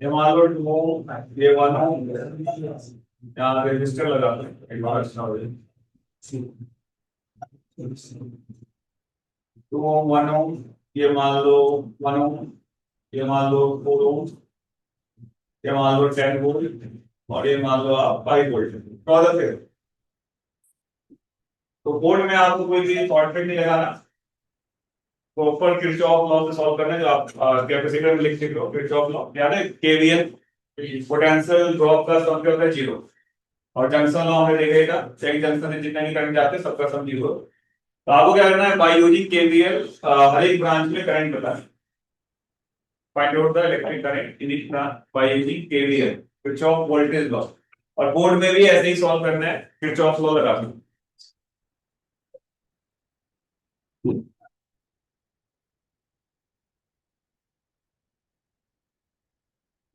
ये मान लो टू, ये वन हो, यहाँ रजिस्टर लगा दो एक बार अच्छा हो जाए। टू ओम वन ओम, ये मान लो वन ओम, ये मान लो फोर ओम, ये मान लो 10 वोल्ट और ये मान लो आप 5 वोल्ट। तो बोर्ड में आपको कोई भी शॉर्टकट नहीं लगाना, प्रॉपर किरचॉफ लॉ से सॉल्व करना है। जो आप कैपेसिटर में लिख सकते हो, किरचॉफ लॉ याद है, केवीएल, पोटेंशियल ड्रॉप का सम क्या होता है, जीरो। और जंक्शन लॉ हमने देखा था, एक जंक्शन से जितना भी करंट जाते हैं सबका सम जीरो। तो आपको क्या करना है, बाय यूजिंग केवीएल हर एक ब्रांच में करंट बताना, find out the electric current in each branch by using KVL, Kirchhoff voltage law. और बोर्ड में भी ऐसे ही सॉल्व करना है, किरचॉफ लॉ लगा के।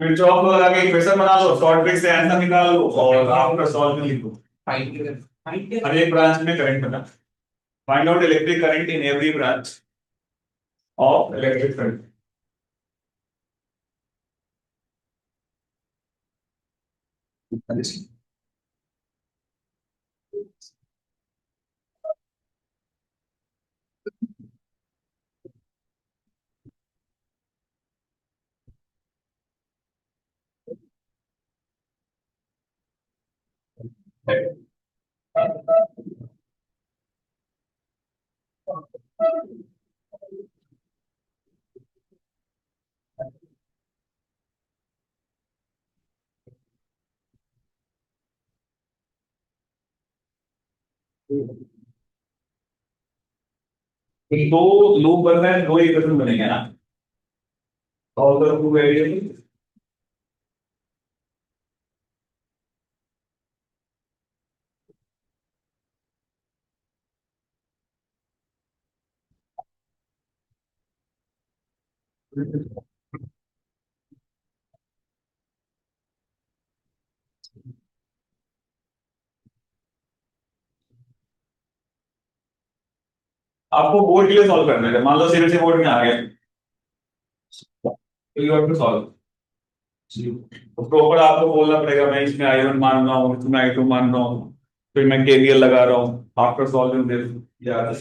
किरचॉफ लॉ लगा के इक्वेशन बना लो, शॉर्ट ट्रिक से आंसर निकाल लो और आफ्टर सॉल्व लिख दो। हर एक ब्रांच में करंट बता, find out electric current in every branch of electric current. दो लूप बन रहे हैं, दो इक्वेशन बनेंगे ना, सॉल्व द टू वेरिएबल। आपको बोर्ड के लिए सॉल्व करना है, मान लो सीधे से बोर्ड में आ गए तो यू हैव टू सॉल्व। तो प्रॉपर आपको बोलना पड़ेगा, मैं इसमें आई वन मान रहा हूँ, इसमें आई टू मान रहा हूँ, फिर मैं केवीएल लगा रहा हूँ आफ्टर सॉल्विंग दिस। यार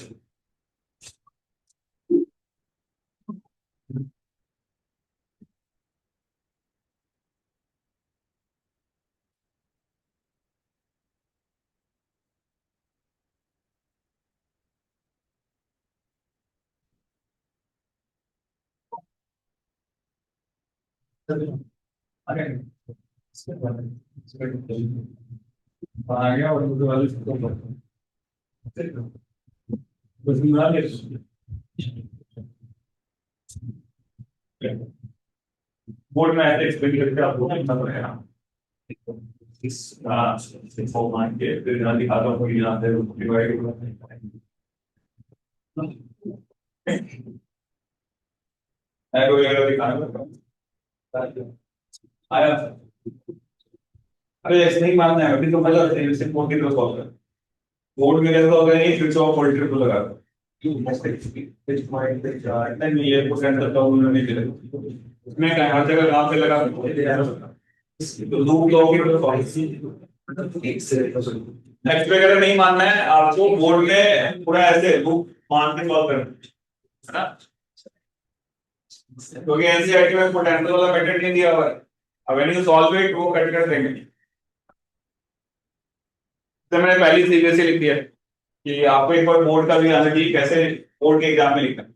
आ गया और दूसरे वाले बोर्ड में ऐसे एक्सप्लेन करके आपको कितना पड़ेगा इस फॉर्म मान के फिर यहाँ दिखाता हूँ कि यहाँ से डिवाइड वगैरह दिखाना आया। अरे ऐसे नहीं मानना है अभी तो, मतलब सिर्फ बोर्ड की तरफ सॉल्व कर, बोर्ड में कैसे सॉल्व करेंगे, फिर से ऑफ वोल्टेज को लगा दो। नहीं ये परसेंट तक उन्होंने नहीं दिया, उसमें हर जगह कहाँ पे लगा तो लूप लॉ की तरफ नेक्स्ट वगैरह नहीं मानना है आपको, बोर्ड में पूरा ऐसे लूप मान के सॉल्व करना है ना, क्योंकि एनसीईआरटी में पोटेंशियल वाला मेथड नहीं दिया हुआ है। अब व्हेन यू सॉल्व इट वो कट कर देंगे, तो मैंने पहले ही सीरियसली लिख दिया है कि आपको एक बार बोर्ड का भी आना चाहिए, कैसे बोर्ड के एग्जाम में लिखना है।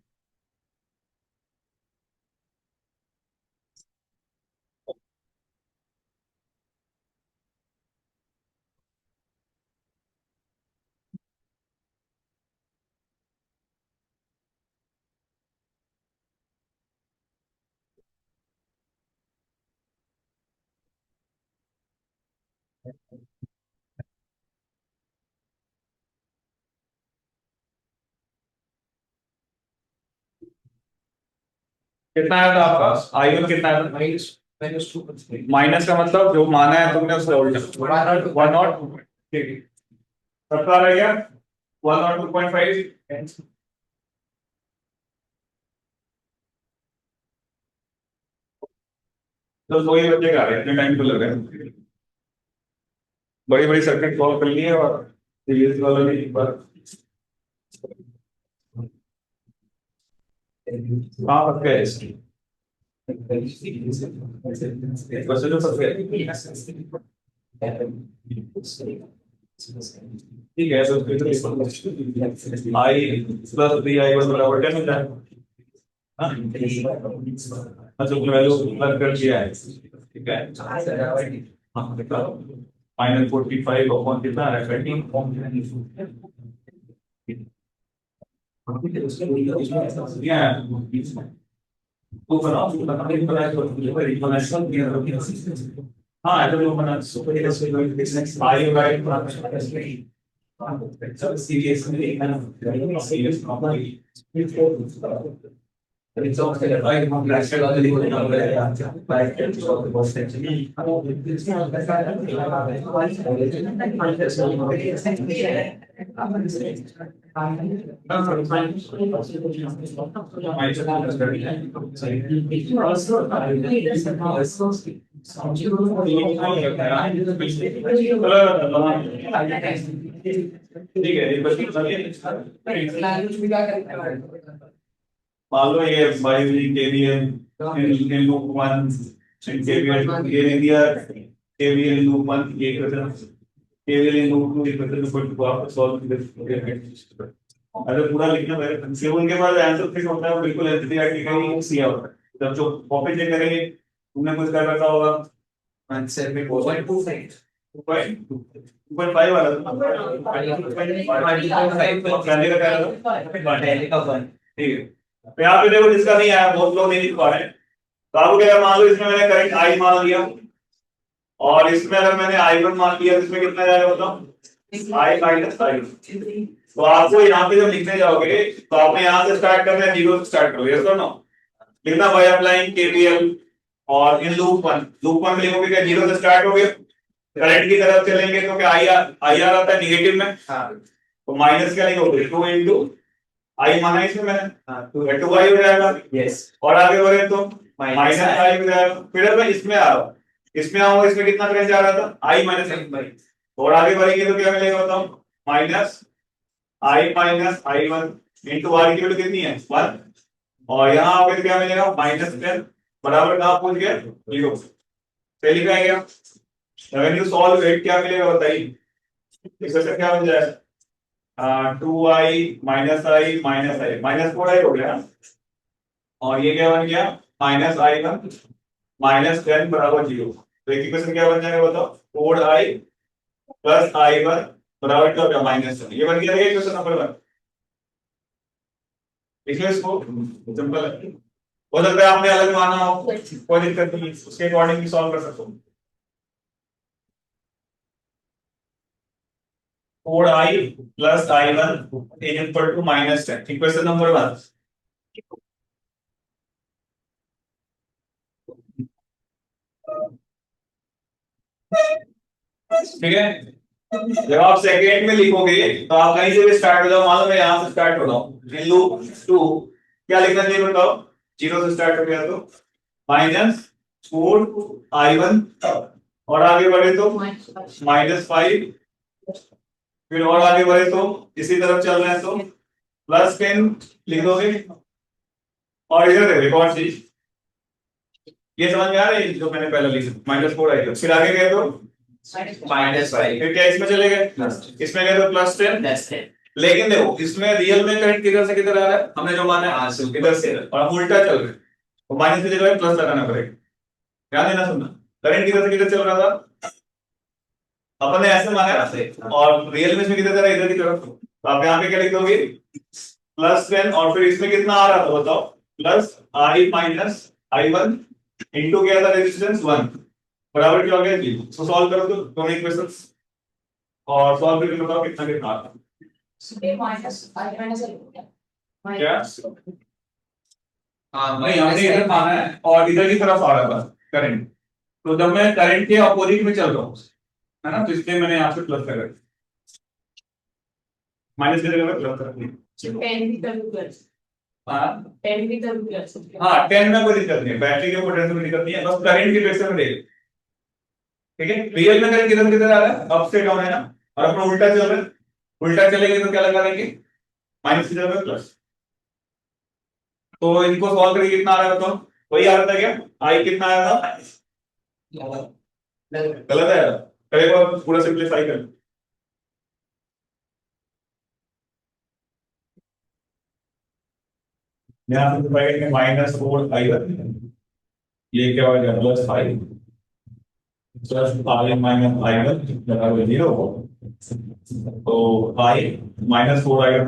कितना आया था आपका आई वन, कितना आया था? माइनस का मतलब जो माना है तुमने उसका उल्टा 1 और 2, ठीक है, सबका रह गया 1 और 2.5। तो दो ही बच्चे आ रहे हैं, इतने टाइम तो लग रहा है, बड़ी बड़ी सर्किट सॉल्व कर ली है और सीरीज वाला भी एक बार। हाँ फंस गए इसकी, वैसे जो फंस गए, ठीक है, तो आई प्लस बी आई वन बराबर 10 होता है। हाँ अच्छा, वैल्यू प्लग कर दिया है, ठीक है। हाँ बताओ, -45 अपॉन कितना है 20, तो बनाओ हाँ ऐसा तो बना आई ठीक है। मान लो ये by KVL in loop 1 KVL ये दे दिया, केवीएल इन लूप 1 ये equation, KVL in loop 2 equation को आप सॉल्व कर, अगर पूरा लिखना है सिर्फ उनके पास आंसर फिक्स होता है, बिल्कुल एनसीईआरटी का ही सिया होता है। जब जो कॉपी चेक करेंगे तुमने कुछ कर रखा होगा आंसर में 4.25 2.5 वाला था, पहले का 1, ठीक है। तो यहाँ पे देखो जिसका नहीं आया, बहुत लोग नहीं लिख पा रहे हैं, तो आपको क्या मान लो इसमें मैंने करंट आई मान लिया और इसमें अगर मैंने आई वन मान लिया तो इसमें कितना जाएगा बताओ, आई माइनस आई। तो आपको यहाँ पे जब लिखने जाओगे तो आपने यहाँ से स्टार्ट करना है, जीरो से स्टार्ट करो, यस और नो, लिखना बाय अप्लाइंग केवीएल और इन लूप 1, लूप 1 में लिखोगे क्या जीरो से स्टार्ट हो गया, करंट की तरफ चलेंगे तो क्या आई आर आता है निगेटिव में, तो माइनस क्या लिखोगे 2 इंटू आई माना इसमें मैंने 2 आई हो जाएगा, यस, और आगे बढ़े तो माइनस आई हो जाएगा। फिर मैं इसमें आ रहा हूँ, इसमें आऊंगा, इसमें कितना करंट जा रहा था आई माइनस आई, और आगे बढ़ेंगे तो क्या मिलेगा बताओ, minus I one into R की वैल्यू कितनी है 1, और यहाँ आओगे तो क्या मिलेगा -10 बराबर कहाँ पहुंच गया 0, सही लिखा है क्या। व्हेन यू सॉल्व इट क्या मिलेगा बताइए, इसका क्या बन जाएगा 2i -4i हो गया, और ये क्या बन गया -i1 -10 बराबर 0। तो एक इक्वेशन क्या बन जाएगा बताओ, 4i प्लस i1 बराबर क्या हो गया -10, ये बन गया इक्वेशन नंबर 1। लिख लो इसको, सिंपल है, हो सकता है आपने अलग माना हो, कोई दिक्कत नहीं, उसके अकॉर्डिंग भी सॉल्व कर सकते हो। 4i plus i1 is equal to -10, equation number 1। ठीक है, जब आप सेकेंड में लिखोगे तो आप कहीं से भी स्टार्ट हो जाओ, मान लो मैं यहां से स्टार्ट हो रहा हूं इन लूप 2, क्या लिखना चाहिए बताओ, जीरो से स्टार्ट हो गया तो -4i1, और आगे बढ़े तो -5, फिर और आगे बढ़े तो इसी तरफ चल रहे हैं तो +10 लिख दोगे, और इधर देखो और चीज ये समझ में आ रही है जो मैंने पहले लिखी -4 आई, फिर आगे गए तो -5, फिर क्या इसमें चले गए, इसमें गए तो +10, लेकिन देखो इसमें रियल में करंट किधर से किधर आ रहा है, हमने जो माना है इधर से, और हम उल्टा चल रहे हैं तो माइनस की जगह प्लस लगाना पड़ेगा, ध्यान देना सुनना, करंट किधर से किधर चल रहा था, अपन ने ऐसे माना है, और रियल में इसमें किधर जा रहा है इधर की तरफ, तो आप यहाँ पे क्या लिख दोगे +10, और फिर इसमें कितना आ रहा था बताओ, +i-i1 इंटू क्या था रेजिस्टेंस 1 बराबर क्या हो गया 0। तो सॉल्व करो तो दोनों इक्वेशंस, और सॉल्व करके बताओ कितना कितना आता है, क्या नहीं हमने इधर माना है और इधर की तरफ आ रहा था, करंट। तो जब मैं करंट के अपोजिट में चल रहा हूँ, है ना, तो इसलिए मैंने यहाँ पे प्लस लगा, माइनस की जगह प्लस कर दिया। 10 भी तब प्लस, हाँ 10 भी तब प्लस। हाँ 10 में कोई दिक्कत नहीं है, बैटरी के पोटेंशियल में दिक्कत नहीं है, बस करंट के बेस में देख। ठीक है, रियल में करंट किधर किधर आ रहा है, अप से डाउन है ना, और अपना उल्टा चल रहा है, उल्टा चलेंगे तो क्या लगा देंगे, माइनस की जगह प्लस। तो इनको सॉल्व करके कितना आ रहा है बताओ, वही आ रहा था क्या, आई कितना आया था, गलत आया था, करेगा पूरा सिंप्लीफाई कर। यहाँ सिंप्लीफाई करेंगे, माइनस 4 ये क्या हो गया, plus 5 plus I minus I one बराबर 0। तो आई -4 आई वन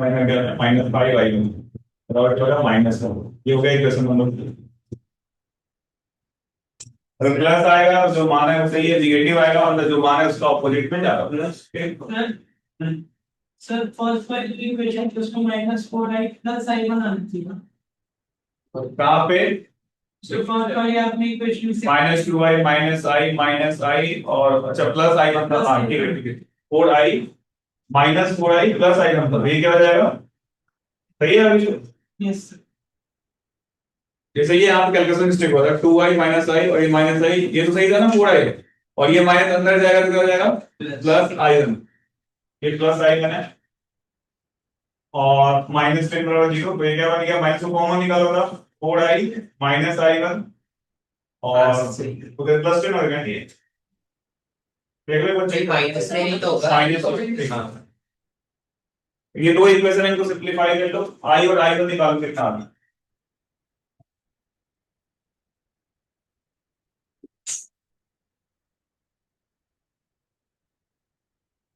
-5 आई वन बराबर क्या होगा, -1। ये हो गया इक्वेशन नंबर। अगर प्लस आएगा तो जो मान है वो सही है, निगेटिव आएगा और जो मान है उसका ऑपोजिट में जाएगा प्लस। सर फर्स्ट वाली इक्वेशन उसको -4i + i1 आनी थी ना, कहाँ पे, तो फर्स्ट वाली आपने इक्वेशन से -2i -i और अच्छा प्लस आई वन था, हाँ ठीक है ठीक है, 4i -4i plus I one था, ये क्या हो जाएगा, सही है अभी। यस जैसे ये यहाँ पे कैलकुलेशन मिस्टेक हुआ था, 2i - i और ये -i, ये तो सही था ना 4i, और ये माइनस अंदर जाएगा तो क्या हो जाएगा, प्लस आई वन, ये प्लस आई वन है, और -10 = 0, तो ये क्या बन गया, माइनस को कॉमन निकालो था, 4i -i1 और तो +10 हो गया, ठीक है देख लो बच्चे, माइनस में नहीं तो होगा। माइनस, हाँ ये दो इक्वेशन है, इनको सिंपलीफाई कर लो, i और i को निकालो कितना आ रहा है।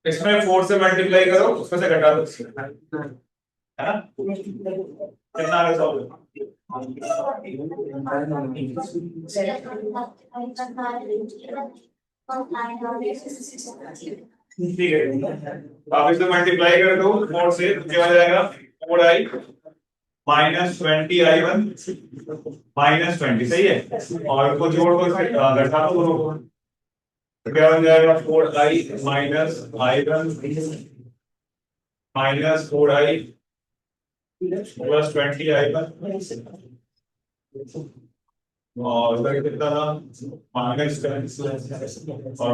इसमें 4 से मल्टीप्लाई करो, उसमें से घटा दो, है ना, कितना आ रहा है, ठीक है, आप इसमें मल्टीप्लाई कर दो 4 से, तो क्या हो जाएगा, 4i -20i1 -20, सही है, और इसको जोड़ दो, इससे घटा दो, तो क्या बन जाएगा, 4i -i1 -4i +20i1 और उधर कितना था, -10 और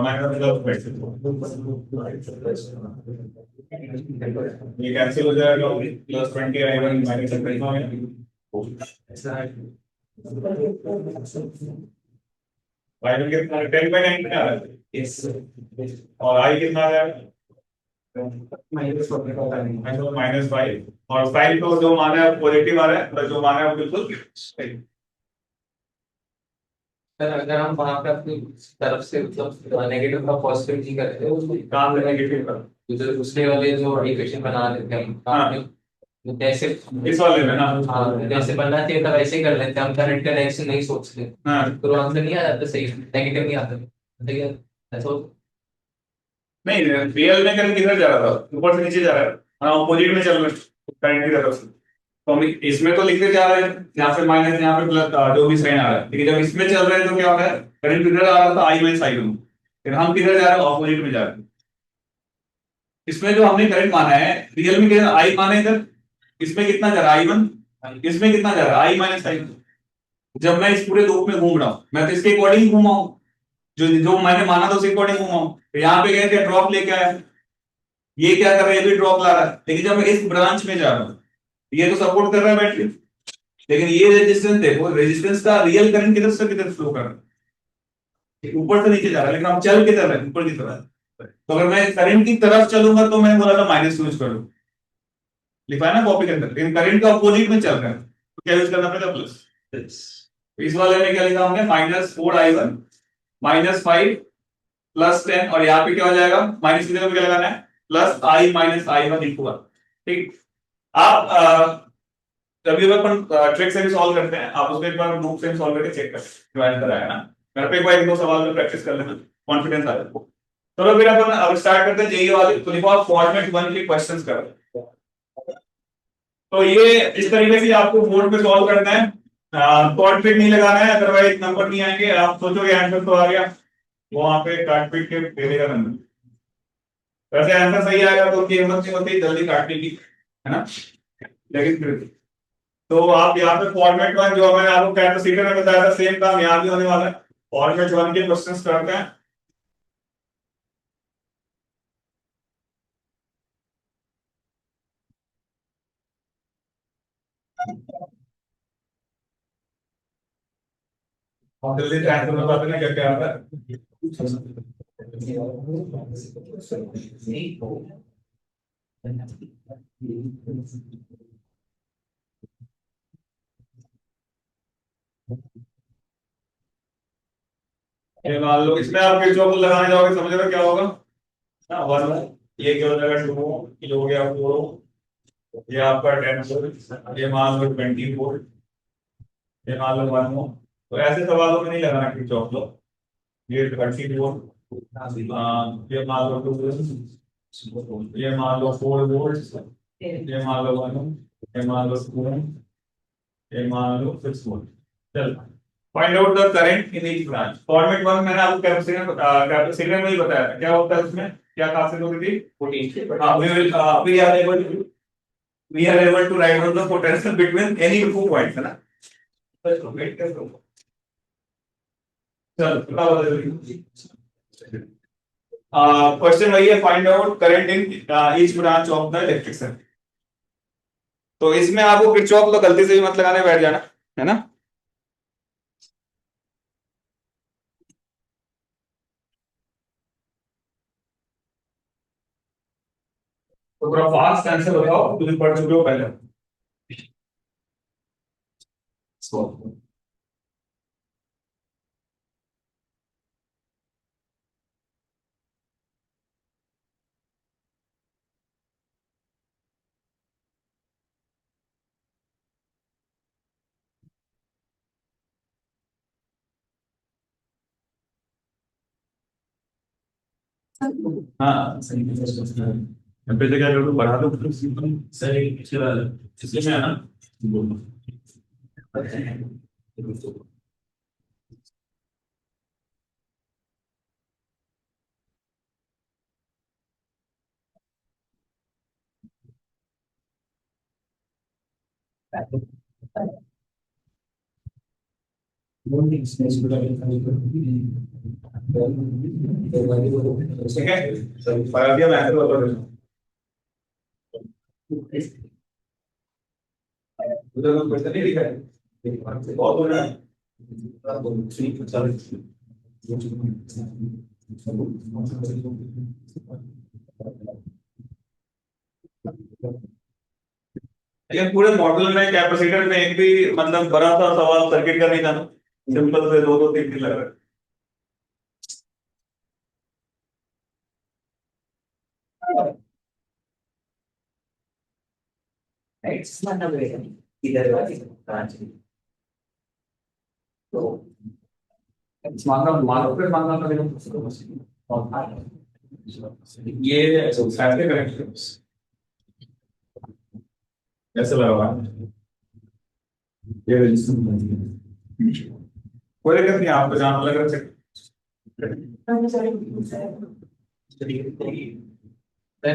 ये कैंसिल हो जाएगा, +20i1 -10 हो गया, y कितना 10/9 कितना आ रहा है, और i कितना आ रहा है, -5, और साइन तो जो मान है पॉजिटिव आ रहा है, तो जो मान है वो बिल्कुल सही। सर अगर हम वहां पे अपनी तरफ से मतलब नेगेटिव का पॉजिटिव नहीं करते उसको काम नेगेटिव का, तो दूसरे वाले जो इक्वेशन बना देते हैं हाँ। जैसे इस वाले में ना, हाँ जैसे बनना चाहिए था वैसे ही कर लेते हैं हम, करंट का डायरेक्शन नहीं सोचते हाँ तो आंसर नहीं आ जाता सही, नेगेटिव नहीं आता, ठीक है ऐसा नहीं, रियल में करंट किधर जा रहा था, ऊपर से नीचे जा रहा है, हाँ ऑपोजिट में चल रहा है करंट की तरफ से, तो हम इसमें तो लिखते जा रहे हैं, यहाँ पे माइनस यहाँ पे प्लस, जो भी साइन आ रहा है, लेकिन जब इसमें चल रहे हैं तो क्या हो रहा है, करंट किधर आ रहा था, i - i1, फिर हम किधर जा रहे हैं, ऑपोजिट में जा रहे हैं। इसमें जो हमने करंट माना है, रियल में किधर i माना है इधर, इसमें कितना जा रहा है i1, इसमें कितना जा रहा है i - i1। जब मैं इस पूरे लूप में घूम रहा हूँ, मैं तो इसके अकॉर्डिंग घूमा हूँ, जो जो मैंने माना था उसके अकॉर्डिंग घूमा हूँ, तो यहाँ पे गए थे ड्रॉप लेके आया, ये क्या कर रहा है, ये भी ड्रॉप ला रहा है, लेकिन जब मैं इस ब्रांच में जा रहा हूँ, ये तो सपोर्ट कर रहा है बैटरी, लेकिन ये रेजिस्टेंस देखो, रेजिस्टेंस का रियल करंट किधर से किधर फ्लो कर रहा है, ऊपर से नीचे जा रहा है, लेकिन हम चल किधर रहे हैं, ऊपर की तरफ। तो अगर मैं करंट की तरफ चलूंगा तो मैंने बोला था माइनस यूज करो, लिखा है ना कॉपी के अंदर, लेकिन करंट का अपोजिट में चल रहा है तो क्या यूज करना पड़ेगा, प्लस। इस वाले में क्या लिखा हमने, -4i1 -5 +10, और यहाँ पे क्या हो जाएगा, माइनस की जगह पे क्या लगाना है, +i - i1 × 1, ठीक। आप कभी भी अपन ट्रिक से भी सॉल्व करते हैं, आप उसको एक बार ग्रुप से भी सॉल्व करके चेक कर ज्वाइन कराया ना, घर पे एक बार 1-2 सवाल में प्रैक्टिस कर लेना, कॉन्फिडेंस आ जाए। चलो फिर अपन अब स्टार्ट करते हैं जेईई वाले, तो देखो आप फॉर्मेट 1 के क्वेश्चंस कर रहे हैं, तो ये इस तरीके से आपको बोर्ड पे सॉल्व करना है, कॉर्ड फिट नहीं लगाना है, अदरवाइज नंबर नहीं आएंगे। आप सोचोगे आंसर तो आ गया, वो वहां पे काट पीट के दे देगा नंबर। वैसे आंसर सही आएगा तो उनकी हिम्मत नहीं होती जल्दी काटने की, है ना। लेकिन फिर भी। तो आप यहाँ पे फॉर्मेट वन जो मैंने आपको कैपेसिटर में बताया था, सेम काम यहाँ भी होने वाला है। फॉर्मेट वन के क्वेश्चंस करते हैं। और जल्दी से आंसर बताते हैं क्या क्या आता है। ये मान लो इसमें आप किरचॉफ लगाने जाओगे, समझ रहे हो क्या होगा ना। वन, ये क्या हो जाएगा, टू, ये हो गया फोर, ये आपका 10 वोल्ट, ये मान लो 20 वोल्ट, ये मान लो 1 हो। तो ऐसे सवालों में नहीं लगाना किरचॉफ लो। ये 30 वोल्ट, ये मान लो 2 वोल्ट, ये मान लो 4 वोल्ट, ये मान लो 1, ये मान लो 2, ये मान लो 6 वोल्ट। चल, find out the current in each branch. Format one मैंने आपको कैपेसिटर में ही बताया था, क्या होता है उसमें, क्या खासियत होती थी। We are able to write down the potential between any two points, है ना। चल बताओ जल्दी। क्वेश्चन वही है, find out current in each branch of the electric circuit. तो इसमें आपको किरचॉफ तो गलती से भी मत लगाने बैठ जाना, है ना। तो थोड़ा फास्ट आंसर बताओ, तुम पढ़ चुके हो पहले। हाँ सही टेम्परेचर क्या करूँ, बढ़ा दो सही इसलिए मैं ना ठीक है। पढ़ा दिया मैं आंसर बता देता हूँ। उधर कोई क्वेश्चन नहीं लिखा है, बहुत हो रहा है। लेकिन पूरे मॉडल में कैपेसिटर में एक भी मतलब बड़ा सा सवाल सर्किट का नहीं था ना। सिंपल से दो दो तीन तीन लग रहा है। इधर वाली ब्रांच तो मानना मानो फिर मानना पड़ेगा। ये फैक्टर करेक्ट कैसे लगा, ये कोई दिक्कत नहीं, आपको जहाँ लग रहा है।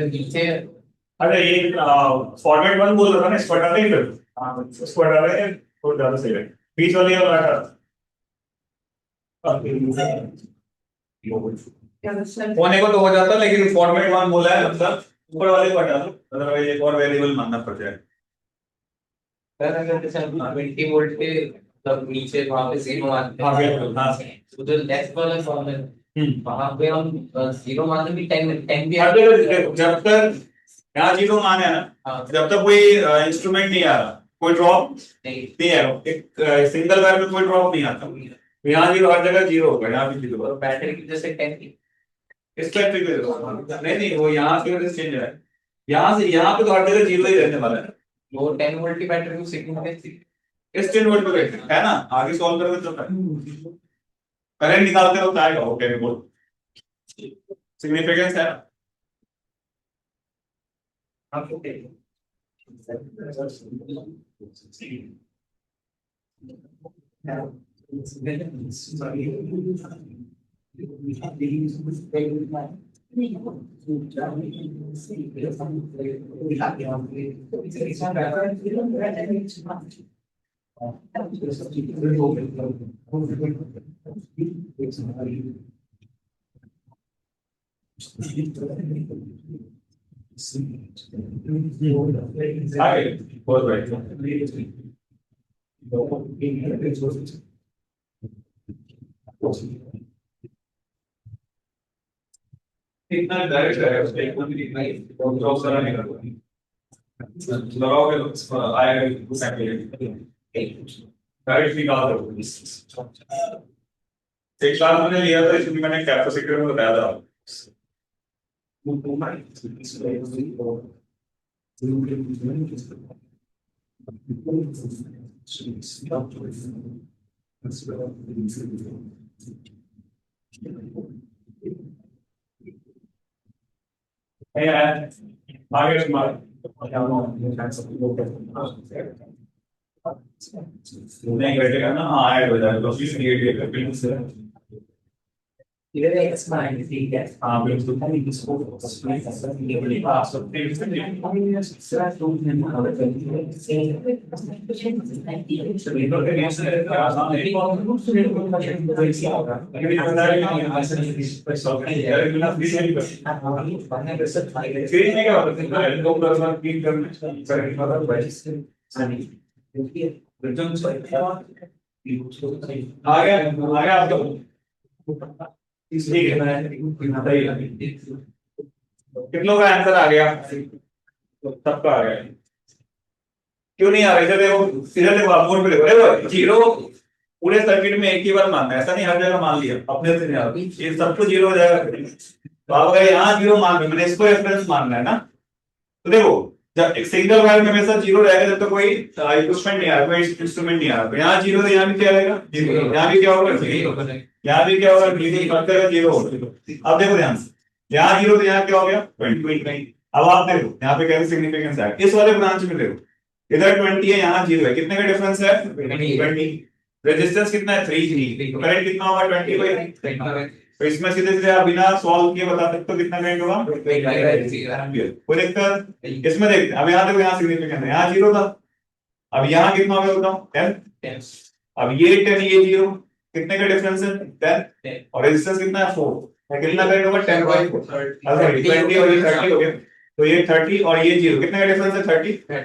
नीचे अरे ये फॉर्मेट वन बोल रहा था ना, इसको हटा दें फिर। हाँ इसको हटा दें तो ज्यादा सही है। बीच वाली और हटा। होने को तो हो जाता, लेकिन फॉर्मेट वन बोला है मतलब ऊपर वाले को हटा दो, अदरवाइज एक और वेरिएबल मानना पड़ जाए। सर अगर जैसे 20 वोल्ट के तब नीचे वहां पे जीरो मानते हाँ हैं, हाँ तो जो नेक्स्ट वाला फॉर्मूला वहां पे हम जीरो मानते भी 10 भी हर जगह जब तक यहाँ जीरो मान है ना, हाँ जब तक कोई इंस्ट्रूमेंट नहीं आ रहा, कोई ड्रॉप नहीं नहीं है, एक सिंगल वायर में कोई ड्रॉप नहीं आता। यहाँ जीरो, हर जगह जीरो होगा, यहाँ भी जीरो। और बैटरी की जैसे 10 की इस टाइप से नहीं नहीं, वो यहाँ की वजह से चेंज है। यहाँ से यहाँ पे तो हर जगह जीरो ही रहने वाला है। वो 10 वोल्ट की बैटरी को सिग्निफिकेंस इस 10 वोल्ट पे है ना, आगे सॉल्व करोगे तो करंट निकालते वक्त आएगा वो 10 वोल्ट, सिग्निफिकेंस है ना। आगे बहुत बढ़िया इतना डायरेक्ट है उसका एक भी नहीं ड्रॉप करा नहीं करता लगाओगे तो आएगा सेकंड डायरेक्ट निकाल दो एक क्लास मैंने लिया था इसमें मैंने कैपेसिटर में बताया था आगे तुम्हारे नहीं घटेगा ना हाँ ऐड हो जाएगा तो फिर क्रिएट बिल्कुल इधर एक स्माइल ठीक है हाँ बिल्कुल आ गया आपको ठीक है कितनों का आंसर आ गया सबका आ गया क्यों नहीं आ रहा इधर देखो सीधे देखो आप मोड पे देखो देखो जीरो पूरे सर्किट में एक ही बार मानना है ऐसा नहीं हर जगह मान लिया अपने से नहीं आ रहा ये सबको जीरो हो जाएगा तो आप अगर यहाँ जीरो मान रहे हो मैंने इसको रेफरेंस मानना है ना तो देखो जब एक सिंगल वायर में हमेशा जीरो रहेगा जब तो कोई इक्विपमेंट नहीं आ रहा कोई इंस्ट्रूमेंट नहीं आ रहा यहाँ जीरो तो यहाँ भी क्या रहेगा जीरो यहाँ भी क्या होगा यहाँ भी क्या होगा जीरो होगा अब देखो ध्यान से यहाँ जीरो तो यहाँ क्या हो गया 20 अब आप देखो यहाँ पे कैसे सिग्निफिकेंस है इस वाले ब्रांच में देखो इधर 20 है यहाँ जीरो है कितने का डिफरेंस है 20 रेजिस्टेंस कितना है 3 तो करंट कितना होगा 20 तो इसमें सीधे सीधे आप बिना सॉल्व किए बता सकते हो कितना करंट होगा कोई दिक्कत इसमें देखते अब यहाँ देखो यहाँ सिग्निफिकेंस है यहाँ जीरो था अब यहाँ कितना होगा बताओ 10 अब ये 10 ये जीरो कितने का डिफरेंस है 10 और रेजिस्टेंस कितना है 4 कितना करंट होगा 10 बाई 20 और ये 30 हो गया तो ये 30 और ये जीरो कितने का डिफरेंस है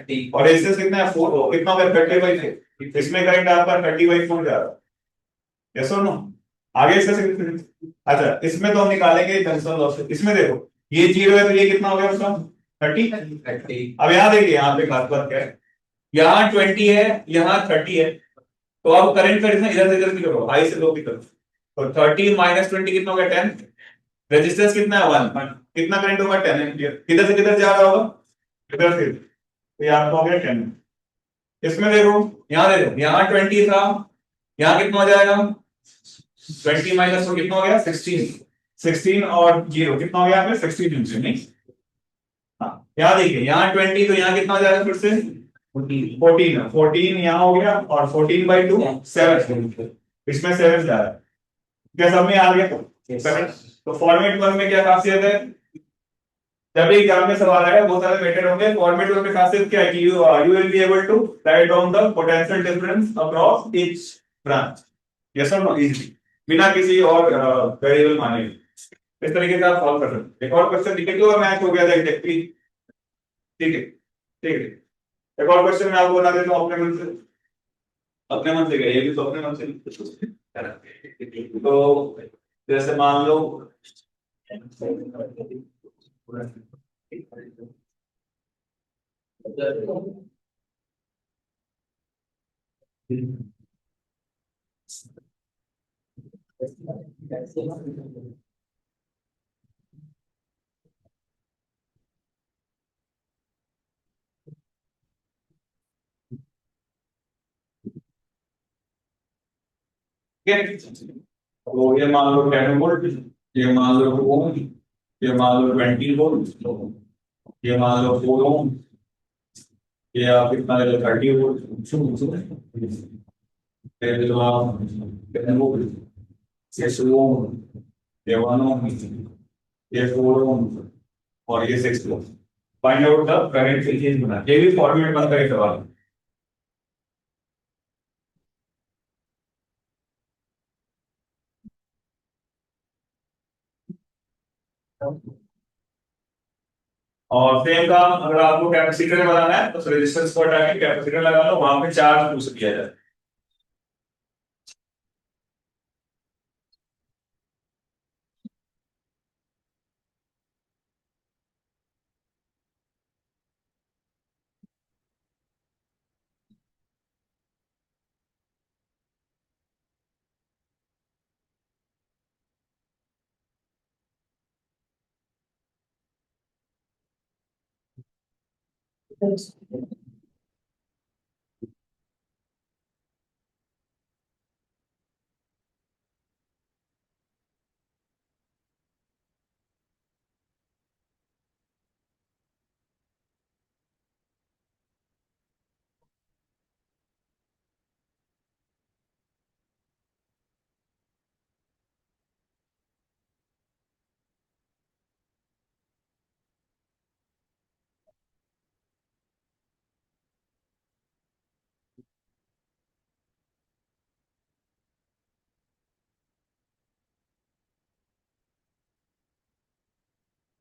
30 और रेजिस्टेंस कितना है 4 कितना होगा 30 बाई 4 इसमें करंट आपका 30 बाई 4 जा रहा है यस और नो आगे इसका सिग्निफिकेंस अच्छा इसमें तो हम निकालेंगे जंक्शन लॉस इसमें देखो ये जीरो है तो ये कितना हो गया उसका 30 अब यहाँ देखिए यहाँ पे खास बात क्या है यहाँ 20 है यहाँ 30 है तो अब करंट का डिफरेंस इधर से इधर की करो हाई से लो की तरफ तो 30 माइनस 20 कितना हो गया 10 रेजिस्टेंस कितना है 1 कितना करंट होगा 10 एम्पियर किधर से किधर जा रहा होगा इधर से तो यहाँ हो गया 10 इसमें देखो यहाँ देखो यहाँ 20 था यहाँ कितना हो जाएगा 20 माइनस तो कितना हो गया 16 और जीरो कितना हो गया यहाँ पे 16 एम्पियर नहीं यहाँ देखिए यहाँ 20 तो यहाँ कितना हो जाएगा फिर से 14 यहाँ हो गया और 14 बाई 2 7 इसमें 7 जा रहा है क्या सब में आ गया तो फॉर्मेट 1 में क्या खासियत है जब भी एग्जाम में सवाल आएगा बहुत सारे मेथड होंगे फॉर्मेट 1 में खासियत क्या है कि you will be able to write down the potential difference across each branch yes और नो इजीली बिना किसी और वेरिएबल माने इस तरीके से आप सॉल्व कर सकते हैं एक और क्वेश्चन लिख लो मैच हो गया था एग्जैक्टली ठीक है एक और क्वेश्चन मैं आपको बना देता हूँ अपने मन से ये भी तो अपने मन से तो जैसे मान लो तो ये मान लो 10 वोल्ट ये मान लो 2 ओम ये मान लो 20 वोल्ट ये मान लो 4 ओम ये आप कितना ले लो 30 वोल्ट ये 2 ओम, ये 1 ओम, ये 4 ओम और ये 6 ohm. Find out the current change बना, ये भी फॉर्मेट बनता है सवाल। और सेम काम अगर आपको कैपेसिटर में बनाना है तो रेजिस्टेंस को हटा के कैपेसिटर लगा लो, वहां पे चार्ज पुश किया जाए।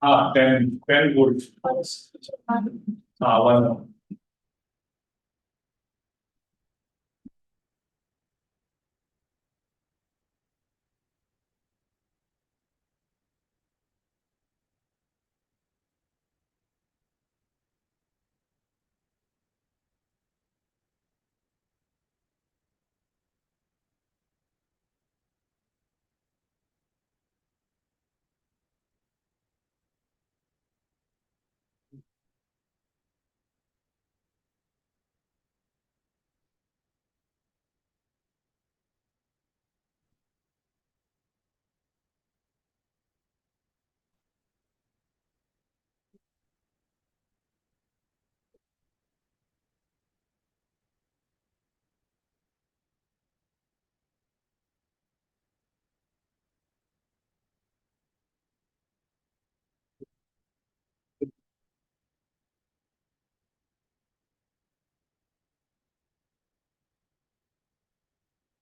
हाँ 10 वोल्ट। हाँ 1 ओम।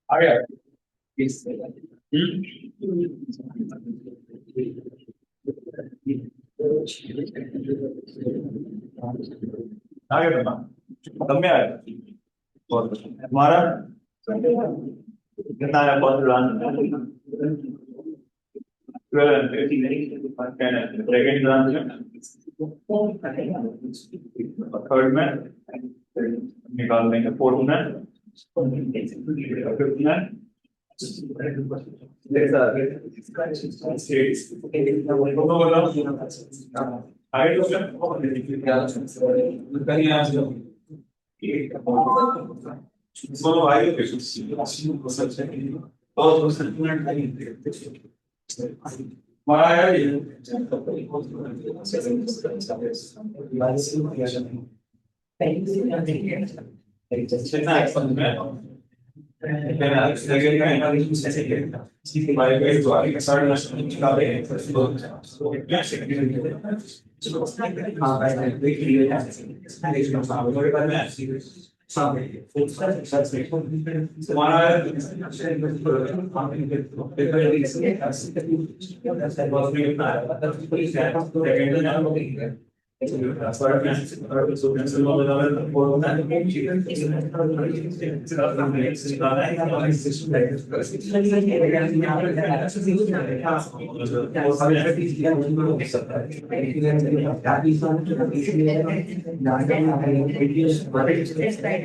आ गया। आ गया ना, कम में आया। और हमारा कितना है? बहुत सेकेंड ब्रांच में, थर्ड में निकाल देंगे, फोर्थ में, फिफ्थ में, आगे दोनों भाई हमारा है ये। कितना एक्सपेंस में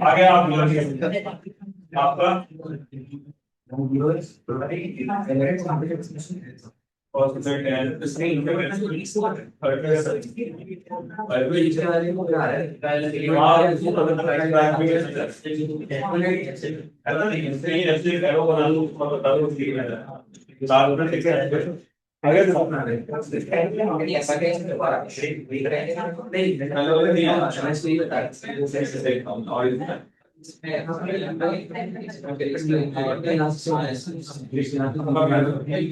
आगे आप आपका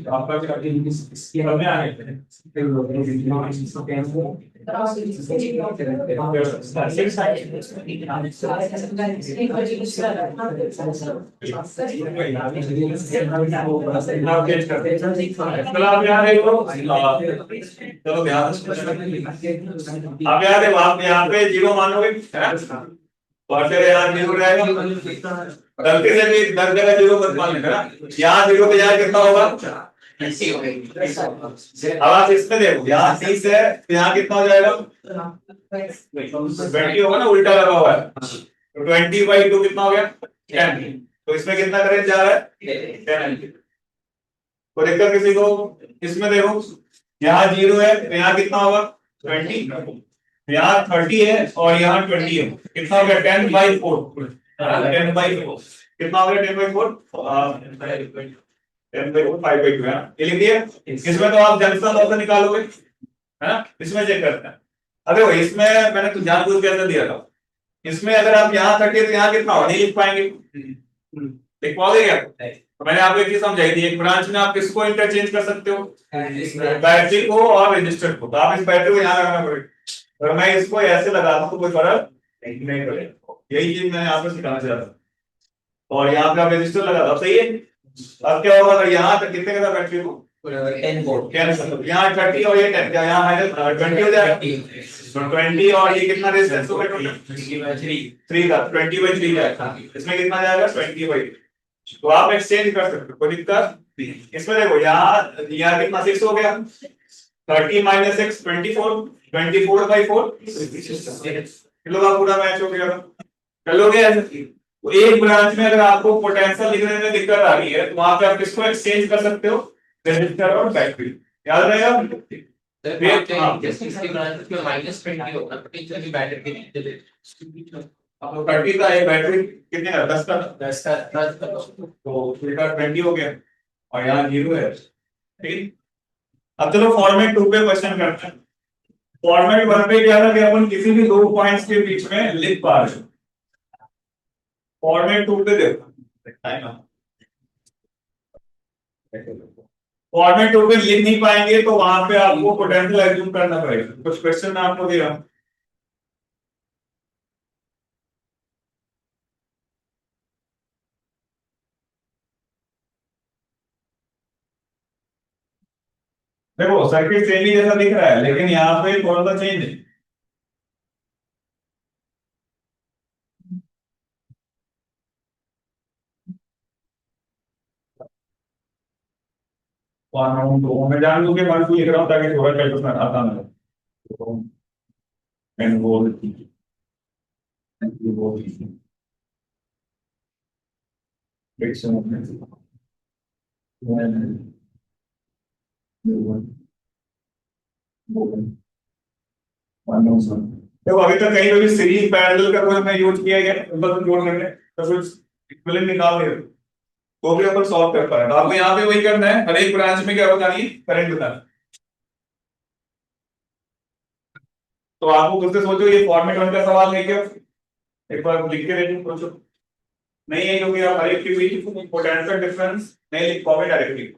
आपका करने आए आप चेंज करते हैं चलो आप यहाँ देखो चलो ध्यान से आप यहाँ देखो आप यहाँ पे जीरो मानोगे है ना? और फिर यहाँ जीरो रहेगा गलती से भी 10 जगह जीरो मत मान लेना यहाँ जीरो पे जाए कितना होगा अब आप इसमें देखो यहाँ 30 है तो यहाँ कितना हो जाएगा 20 होगा ना उल्टा लगा हुआ है तो 20/2 कितना हो गया 10 तो इसमें कितना करंट जा रहा है 10 को देखकर किसी को इसमें देखो यहाँ जीरो है तो यहाँ कितना होगा 20 यहाँ 30 है और यहाँ 20 है कितना हो गया 10/4 10/4 कितना हो गया 10/4 10/4 5/2 है ये लिख दिया इसमें तो आप जंक्शन लॉ से निकालोगे है ना इसमें चेक करते हैं अब देखो इसमें मैंने कुछ जानबूझ के अंदर दिया था इसमें अगर आप यहाँ 30 तो यहाँ कितना हो नहीं लिख पाएंगे लिख पाओगे क्या तो मैंने आपको एक चीज समझाई थी एक ब्रांच में आप किसको इंटरचेंज कर सकते हो बैटरी को और रजिस्टर को तो आप इस बैटरी को यहाँ लगाना पड़ेगा अगर मैं इसको ऐसे लगाता हूँ तो कोई फर्क नहीं पड़ेगा यही चीज मैंने आपको सिखाना चाह रहा और यहाँ पे आप रजिस्टर लगा दो सही है अब क्या होगा अगर यहाँ तक कितने का था बैटरी को 10 वोल्ट यहाँ 30 और ये 10 क्या यहाँ माइनस 20 हो जाएगा तो 20 और ये कितना रेजिस्टेंस होगा टोटल 3 का 20/3 जाएगा इसमें कितना जाएगा 20/3 तो आप एक्सचेंज कर सकते हो कोई दिक्कत इसमें देखो यहाँ कितना 6 हो गया 30 - 6 24 24/4 किलो का पूरा मैच हो गया कर लोगे ऐसे तो एक ब्रांच में अगर आपको पोटेंशियल लिखने में दिक्कत आ रही है तो वहां पे आप किसको एक्सचेंज कर सकते हो रजिस्टर और बैटरी याद रहेगा इसकी ब्रांच में -20 होगा पोटेंशियल बैटरी के आपको 30 का एक बैटरी कितने का 10 का 10 का तो फिर का 20 हो गया और यहाँ 0 है ठीक अब चलो फॉर्मेट 2 पे क्वेश्चन करते हैं फॉर्मेट 1 पे क्या था कि अपन किसी भी दो पॉइंट्स के बीच में लिख पा रहे फॉर्मेट 2 पे देखो फॉर्मेट 2 पे लिख नहीं पाएंगे तो वहां पे आपको पोटेंशियल एज्यूम करना पड़ेगा कुछ क्वेश्चन मैं आपको दे रहा हूं देखो सर्किट सेम ही जैसा दिख रहा है लेकिन यहाँ पे थोड़ा सा चेंज है मैं जान लूं कि 1 2 लिख रहा हूँ ताकि थोड़ा कैलकुलेशन आसान हो एंड वो देखो अभी तक कहीं पे भी सीरीज पैरेलल का कोई मैं यूज किया गया बस जोड़ करने तो कुछ इक्विवेलेंट निकाल दे तो भी अपन सॉल्व कर पाए तो आपको यहाँ पे वही करना है हर एक ब्रांच में क्या बतानी है करंट बताना तो आपको खुद से सोचो ये फॉर्मेट 1 का सवाल है क्या एक बार लिख के देखो सोचो नहीं है क्योंकि आप हर एक के बीच पोटेंशियल डिफरेंस नहीं लिख पाओगे डायरेक्टली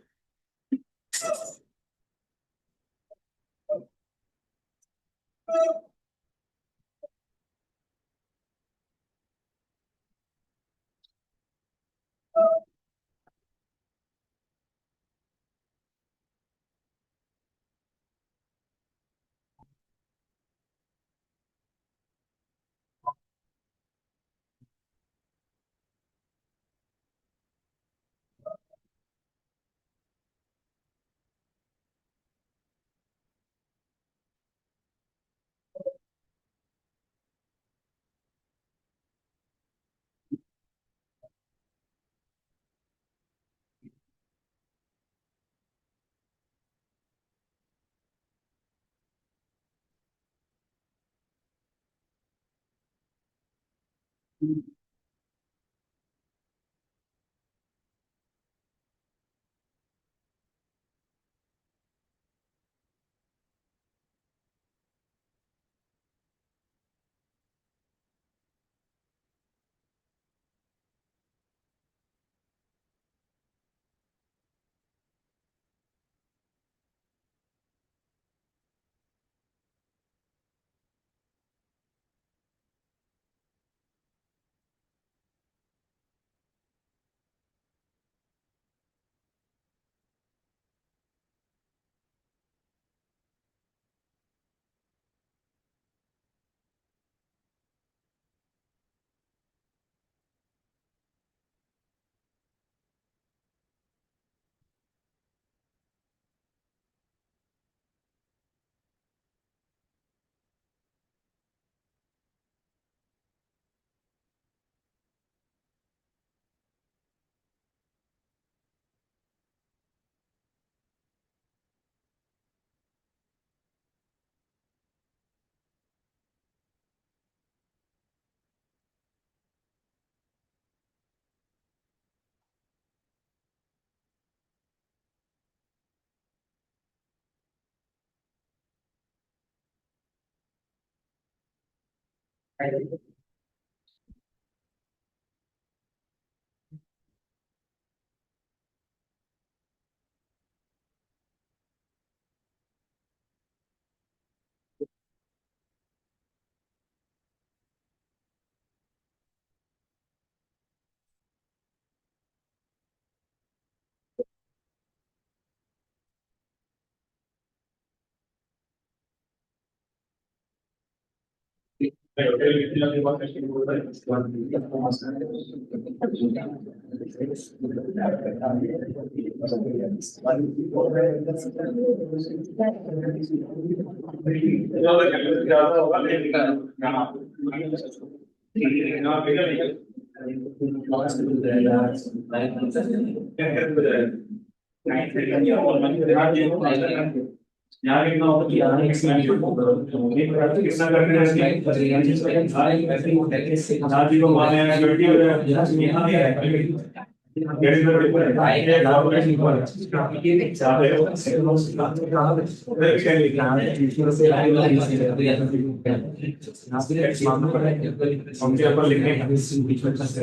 यहाँ लिखना होगा कि यहाँ एक्सपेंशन कितना करके यहाँ जी को माने हैं 20 हो जाए यहाँ नहीं है फोटो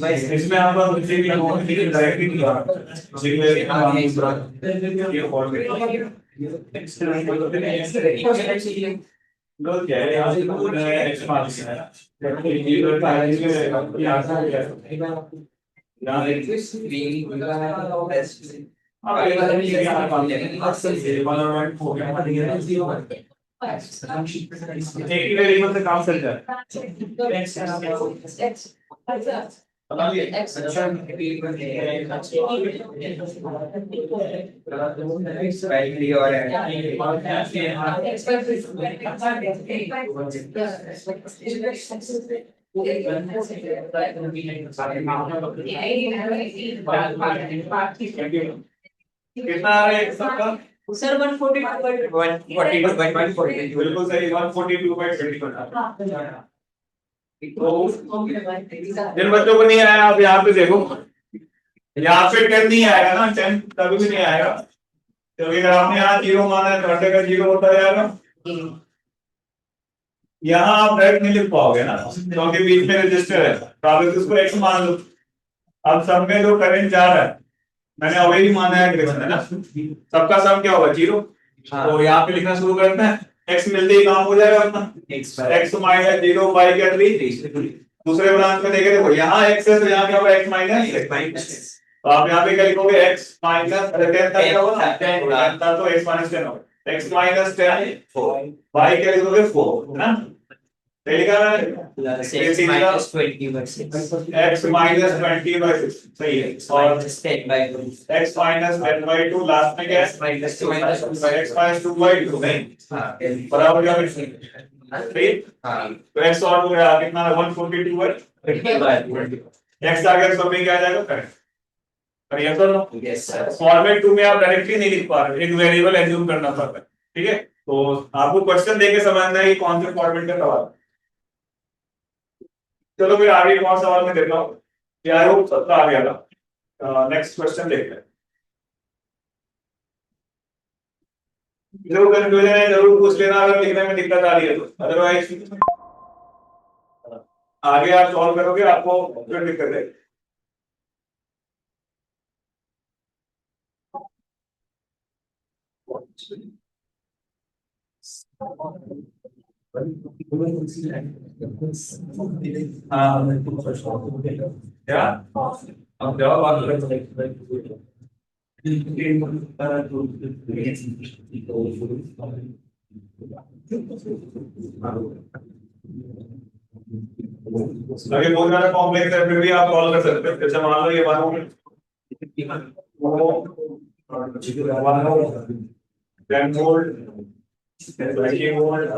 मैंने इसमें आप डायरेक्टली गलत क्या है यहाँ से एक्स मार्क्स है एक ही वेरिएबल से काम चल जाए कितना आ रहा है सबका सर 142 बिल्कुल सही 142/20 तो जिन बच्चों को नहीं आया आप यहाँ पे देखो यहाँ पे 10 नहीं आएगा ना 10 कभी भी नहीं आएगा क्योंकि अगर आपने यहाँ 0 माना है तो घंटे का 0 होता जाएगा यहाँ आप डायरेक्ट नहीं लिख पाओगे ना क्योंकि बीच में रजिस्टर है तो आप इसको x मान लो अब सब में जो करंट जा रहा है मैंने ऑलरेडी माना है गिवन है ना सबका सम क्या होगा 0 तो यहाँ पे लिखना शुरू करते हैं x मिलते ही काम हो जाएगा अपना x माइनस 0 y क्या 3 दूसरे ब्रांच में देखे देखो यहाँ x है तो यहाँ क्या होगा x माइनस तो आप यहाँ पे क्या लिखोगे x माइनस 10 का क्या होगा 10 तो x माइनस 10 होगा x माइनस 10 y क्या लिखोगे 4 है ना लिखा है x minus 20/6 x minus 20/6 सही है और 10/2 x minus 10/2 लास्ट में क्या है x minus 2/2 नहीं बराबर क्या है ठीक तो x और हो गया कितना 142/20 x आ गया सब में क्या आ जाएगा करेक्ट पर ये तो yes sir फॉर्मेट 2 में आप डायरेक्टली नहीं लिख पा रहे एक वेरिएबल एज्यूम करना पड़ता है ठीक है तो आपको क्वेश्चन देके समझना है कि कौन से फॉर्मेट का सवाल चलो फिर आगे कौन सवाल में देता हूँ क्या है वो सबका आ गया था नेक्स्ट क्वेश्चन देखते हैं जरूर कंफ्यूजन है जरूर पूछ लेना अगर लिखने में दिक्कत आ रही है तो अदरवाइज आगे आप सॉल्व करोगे आपको फिर दिक्कत है क्या अब जवाब आप अगर बहुत ज्यादा कॉम्प्लेक्स है फिर भी आप सॉल्व कर सकते हो जैसे मान लो ये बात 10 वोल्ट 20 वोल्ट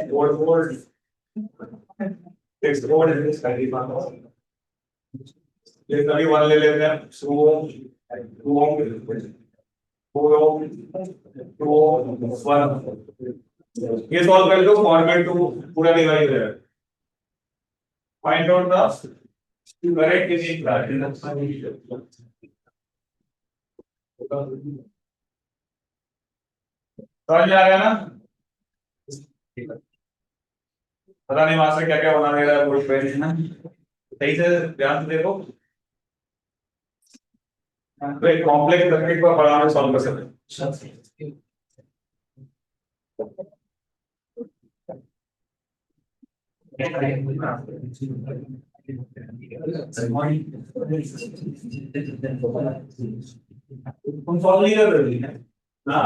4 वोल्ट 6 वोल्ट ये सभी वन ले लेते हैं 2 ओम 2 ओम 4 ओम 2 ओम 1 ये सॉल्व कर लो फॉर्मेट 2 पूरा डिवाइड है find out the correct unique समझ आ गया ना? पता नहीं वहां से क्या क्या बना देगा कोई पेज ना, सही से ध्यान से देखो। तो एक कॉम्प्लेक्स सर्किट को पढ़ाना सॉल्व कर सकते हैं। तुम सॉल्व नहीं कर रहे हो ना?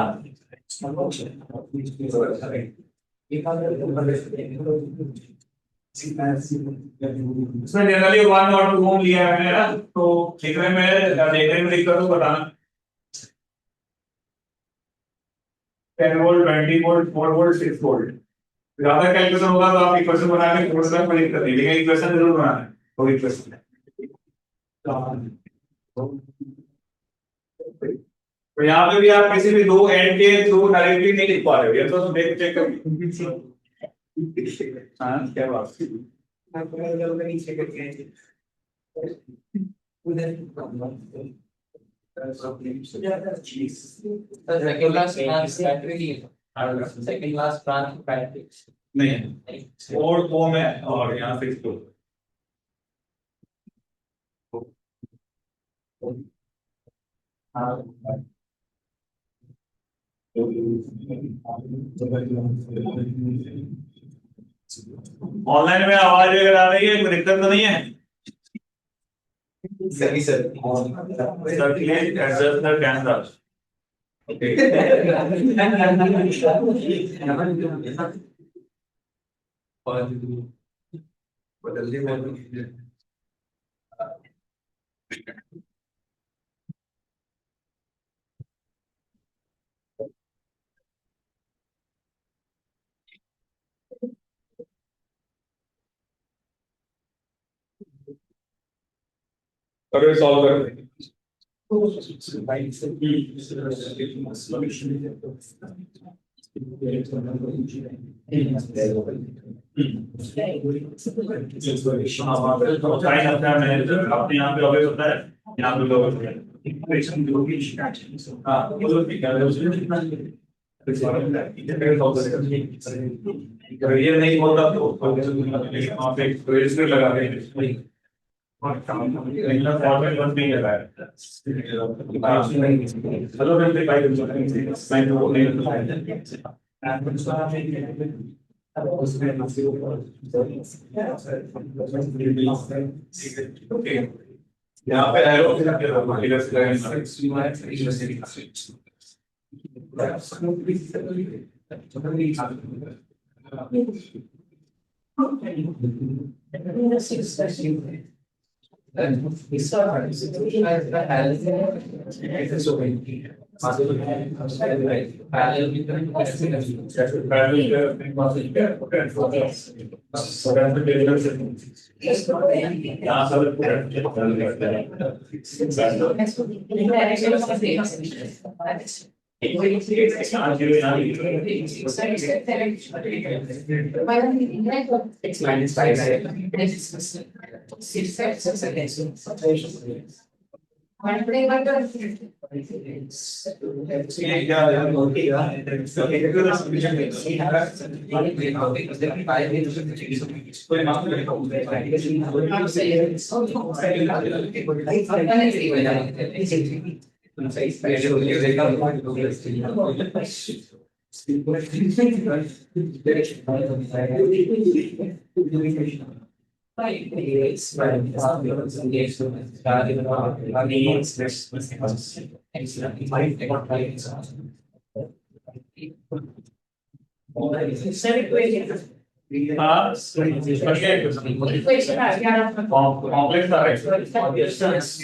इसमें जनरली 1 और 2 ओम लिया है मैंने ना, तो लिखने में लिख कर तो बताना 10 वोल्ट 20 वोल्ट 4 वोल्ट 6 वोल्ट। ज्यादा कैलकुलेशन होगा तो आप इक्वेशन बना के कोर्स में लिख कर दीजिए, लेकिन इक्वेशन जरूर बनाना है तो इक्वेशन तो यहाँ पे भी आप किसी भी दो एंड के थ्रू डायरेक्टली नहीं लिख पा रहे हो, ये तो देख चेक कर। हाँ क्या बात second last branch battery नहीं और फॉर्म है और यहाँ पे इसको ऑनलाइन में आवाज अगर आ रही है कोई दिक्कत तो नहीं है? सही sir Circulate adjust the camera. Okay. बदल दे करो सॉल्व करो। साइन अपना मैनेजर अपने यहाँ पे ऑब्वियस होता है, यहाँ पे लोग होते हैं। हाँ बोलो ठीक है ये नहीं होता तो वहाँ पे रजिस्टर लगा देंगे और फॉर्मेट बन नहीं लगा है। हेलो मैं भाई मैं तो नहीं यहाँ पे एरो कॉम्प्लेक्स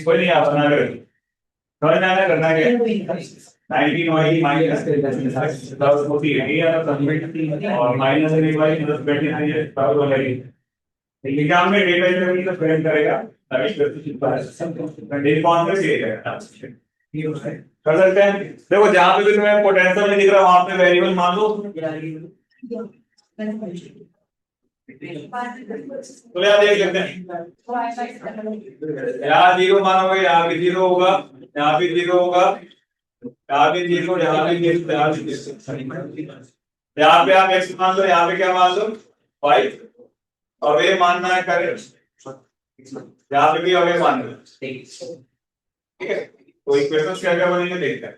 कोई नहीं आप बना रहे करना क्या 19 वाई माइनस 10 होती है ये और माइनस वाई 10 बैठी है बराबर वाला ही एग्जाम में डेटा इंटरव्यू तो फ्रेम करेगा डेट कौन से है कर सकते हैं। देखो जहां पे भी तुम्हें पोटेंशियल नहीं दिख रहा वहां पे वेरिएबल मान लो तो यहाँ देख लेते हैं, यहाँ 0 मानोगे, यहाँ भी 0 होगा, यहाँ भी 0 होगा, यहाँ भी 0, यहाँ भी 0, यहाँ भी 0। यहाँ पे आप x मान लो, यहाँ पे क्या मान लो 5, अवे मानना है करेक्ट, यहाँ पे भी अवे मान लो, ठीक है। तो इक्वेशंस क्या क्या बनेंगे देखते हैं।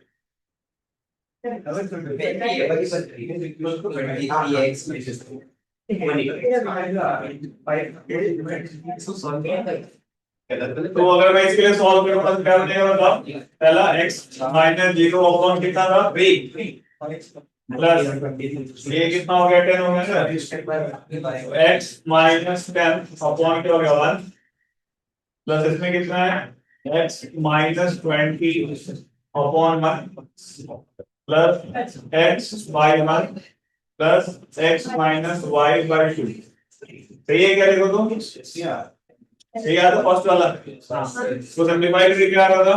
तो अगर मैं इसके लिए सॉल्व करूंगा तो क्या बनेगा बताओ। पहला x माइनस 0 अपॉन कितना था 3 प्लस ये कितना हो गया 10 हो गया सर, x माइनस 10 अपॉन क्या हो गया 1 प्लस इसमें कितना है x minus 20 upon 1 plus x by 1 plus x minus y by 2। सही है क्या देखो तुम, सही है तो फर्स्ट वाला इसको सिंपलीफाई करके क्या होगा,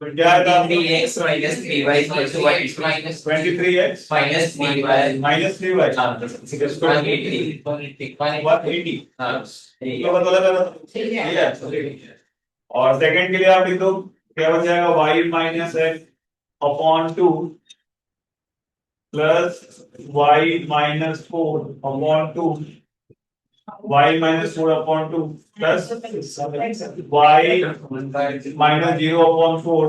तो क्या आएगा 3x minus 3y equals to what? Minus 23x minus 3y minus 3y 180 180 हाँ तो बदला है। और सेकंड के लिए आप लिख दो क्या बन जाएगा y minus x upon 2 plus y minus 4 upon 2 y minus 4 upon 2 plus y minus 0 upon 4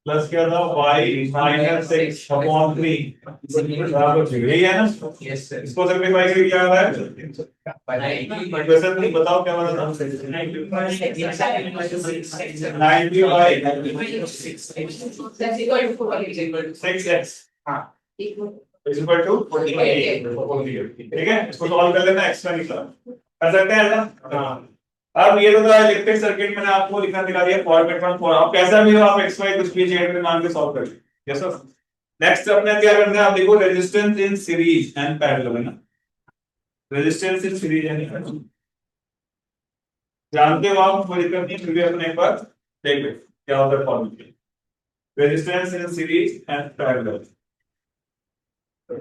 plus क्या था y minus 6 upon 3 बराबर यही है ना। yes sir इसको सिंपलीफाई करके क्या आ रहा है इक्वेशन नहीं बताओ क्या बना था 90 by 6x is equal to 48 ठीक है। इसको सॉल्व कर लेना, एक्स्ट्रा निकला कर सकते हैं ना। हाँ अब ये तो इलेक्ट्रिक सर्किट मैंने आपको लिखना दिखा दिया फॉर्मेट वन फॉर, अब कैसा भी हो आप एक्स वाई कुछ भी जेड में मान के सॉल्व कर लीजिए। Yes sir. नेक्स्ट अपने क्या करना है, आप देखो resistance in series and parallel है ना, resistance in series and parallel जानते हो आप, कोई दिक्कत नहीं, फिर भी अपने एक बार देख लो क्या होता है formula resistance in series and parallel. तो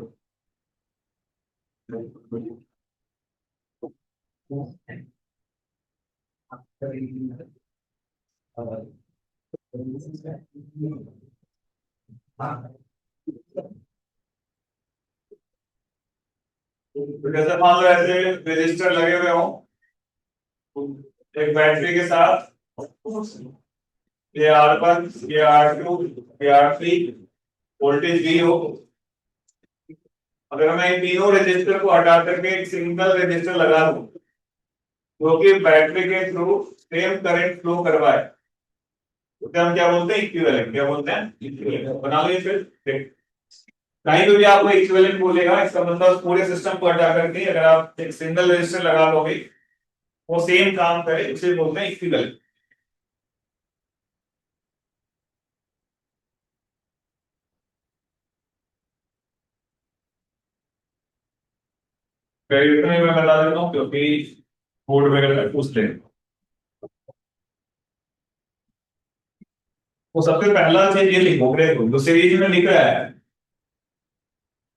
जैसे मान लो ऐसे रजिस्टर लगे हुए हो एक बैटरी के साथ, ये R1 ये R2 ये R3 वोल्टेज V हो, अगर मैं इन तीनों रजिस्टर को हटा करके एक सिंगल रजिस्टर लगा दूं जो कि बैटरी के थ्रू सेम करंट फ्लो करवाए तो हम क्या बोलते हैं इक्विवेलेंट, क्या बोलते हैं इक्विवेलेंट। बना लीजिए फिर देख, कहीं पे भी आपको इक्विवेलेंट बोलेगा इसका मतलब पूरे सिस्टम को हटा करके अगर आप एक सिंगल रजिस्टर लगा लोगे वो सेम काम करे उसे बोलते हैं इक्विवेलेंट। इतना ही मैं बता देता हूँ क्योंकि बोर्ड वगैरह में पूछते हैं। वो सबसे पहला चीज ये लिखोगे जो सीरीज में लिख रहा है,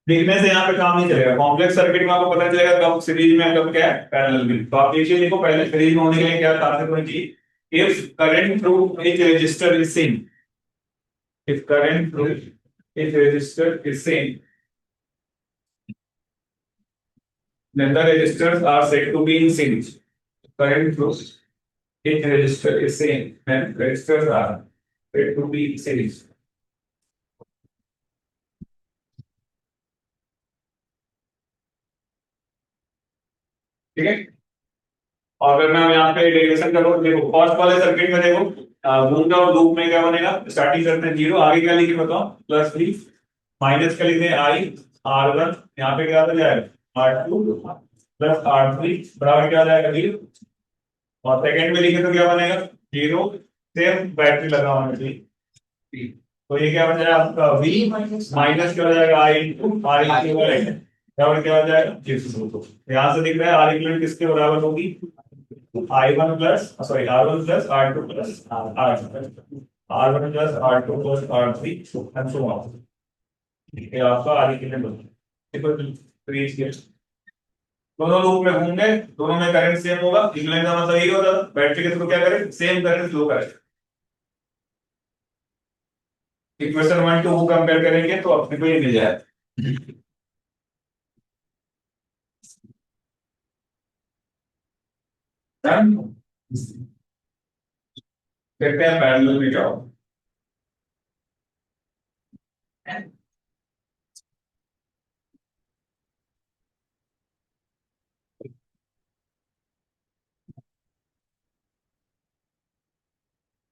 लिखने से यहाँ पे काम नहीं चलेगा, कॉम्प्लेक्स सर्किट में आपको पता चलेगा कब सीरीज में कब क्या है पैरेलल में। तो आप देखिए लिखो पहले सीरीज में होने के लिए क्या खासियत होनी चाहिए, if current through each resistor is same, if current through each resistor is same then the resistors are said to be in series. Current through each resistor is same then resistors are said to be in series. ठीक है। और अगर मैं यहाँ पे derivation करूँ देखो first वाले सर्किट में देखो घूमता और लूप में क्या बनेगा, स्टार्टिंग करते हैं 0, आगे क्या लिखे बताओ प्लस 3 माइनस का लिखते हैं आई R1 यहाँ पे क्या आ जाएगा R2 प्लस R3 बराबर क्या आ जाएगा 0, और सेकंड में लिखे तो क्या बनेगा 0 सेम बैटरी लगा होना चाहिए, तो ये क्या बन जाएगा आपका V माइनस क्या हो जाएगा I इंटू R इक्विवेलेंट बराबर क्या हो जाएगा 0। यहाँ से दिख रहा है R इक्विवेलेंट किसके बराबर होगी I1 plus sorry R1 plus R2 plus R1 plus R2 plus R3 and so on. ये आपका R इक्विवेलेंट बन गया। दोनों लूप में घूमने, दोनों में करंट सेम होगा, इक्विवेलेंट का मतलब यही होता है बैटरी के थ्रू क्या करें, सेम करंट फ्लो करें। इक्वेशन 1 2 को कंपेयर करेंगे तो अपने को ये मिल जाएगा। Done? देखते हैं पैरेलल में क्या होगा।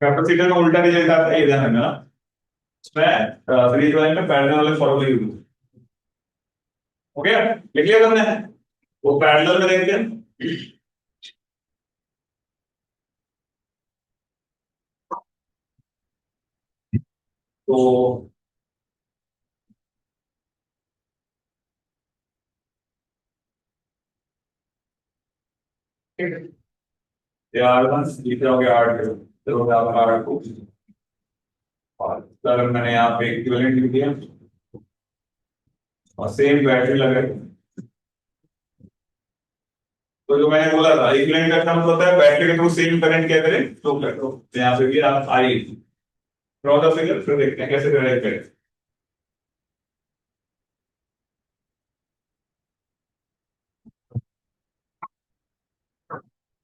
कैपेसिटर में उल्टा रिजल्ट आता है, ये ध्यान रखना। इसमें सीरीज वाले में पैरेलल वाले फॉर्मूले यूज। ओके, लिख लिया तुमने? वो पैरेलल में देखते हैं। तो ठीक है, ये R1 लिख रहा हूँ, R2 तो R2 और सर मैंने यहाँ पे इक्विवेलेंट लिख दिया और सेम बैटरी लगा। तो जो मैंने बोला था इक्विवेलेंट का मतलब होता है बैटरी के थ्रू सेम करंट क्या करें फ्लो कर दो। तो यहाँ पे भी आप आई ड्रॉ द फिगर, फिर देखते हैं कैसे डिराइव करें।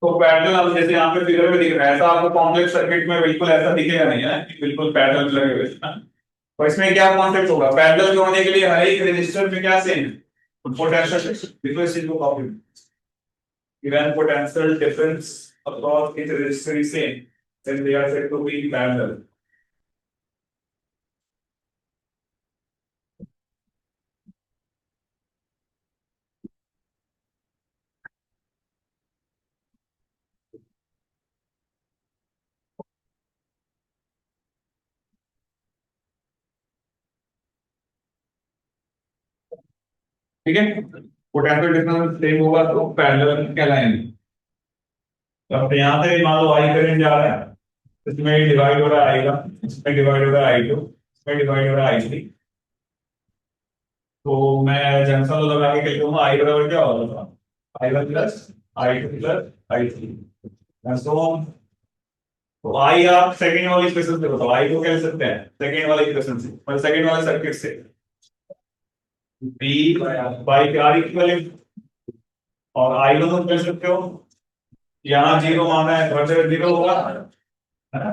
तो पैरेलल अब जैसे यहाँ पे फिगर में दिख रहा है, ऐसा आपको कॉम्प्लेक्स सर्किट में बिल्कुल ऐसा दिखेगा नहीं है कि बिल्कुल पैरेलल लगे हुए हैं। तो इसमें क्या कॉन्सेप्ट होगा, पैरेलल जोड़ने के लिए हर एक रेजिस्टर में क्या सेम पोटेंशियल, देखो इस चीज को copy, given potential difference across each resistor is same, then they are said to be parallel. ठीक है, पोटेंशियल डिफरेंस सेम होगा तो पैरेलल कहलाएंगे। अब यहाँ से मान लो आई करंट जा रहा है, इसमें डिवाइड हो रहा है आएगा, इसमें डिवाइड हो रहा है आई टू, इसमें डिवाइड हो रहा है आई थ्री। तो मैं जंक्शन लगा के लिखूंगा आई बराबर क्या होगा, I one plus I two plus I three. तो आई आप सेकंड वाली इक्वेशन से बताओ, आई को क्या लिख सकते हैं सेकंड वाले इक्वेशन से, मतलब सेकंड वाले सर्किट से, बी बाई आर इक्विवेलेंट। और आई वन को कह सकते हो, यहाँ जीरो माना है तो जीरो होगा, है ना?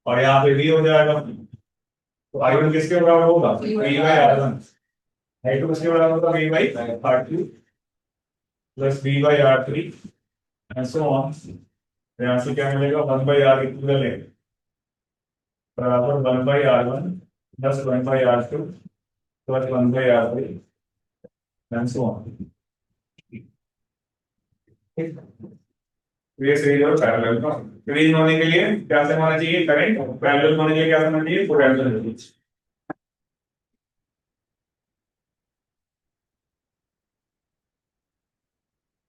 और यहाँ पे वी हो जाएगा। तो आई वन किसके बराबर होगा, V by R one. I two किसके बराबर होगा, V by R two plus V by R three and so on. यहाँ से क्या मिलेगा, वन बाई आर इक्विवेलेंट बराबर one by R one plus one by R two plus one by R three and so on. ये series और parallel का, series होने के लिए क्या से होना चाहिए करंट, पैरेलल होने के लिए क्या होना चाहिए पोटेंशियल।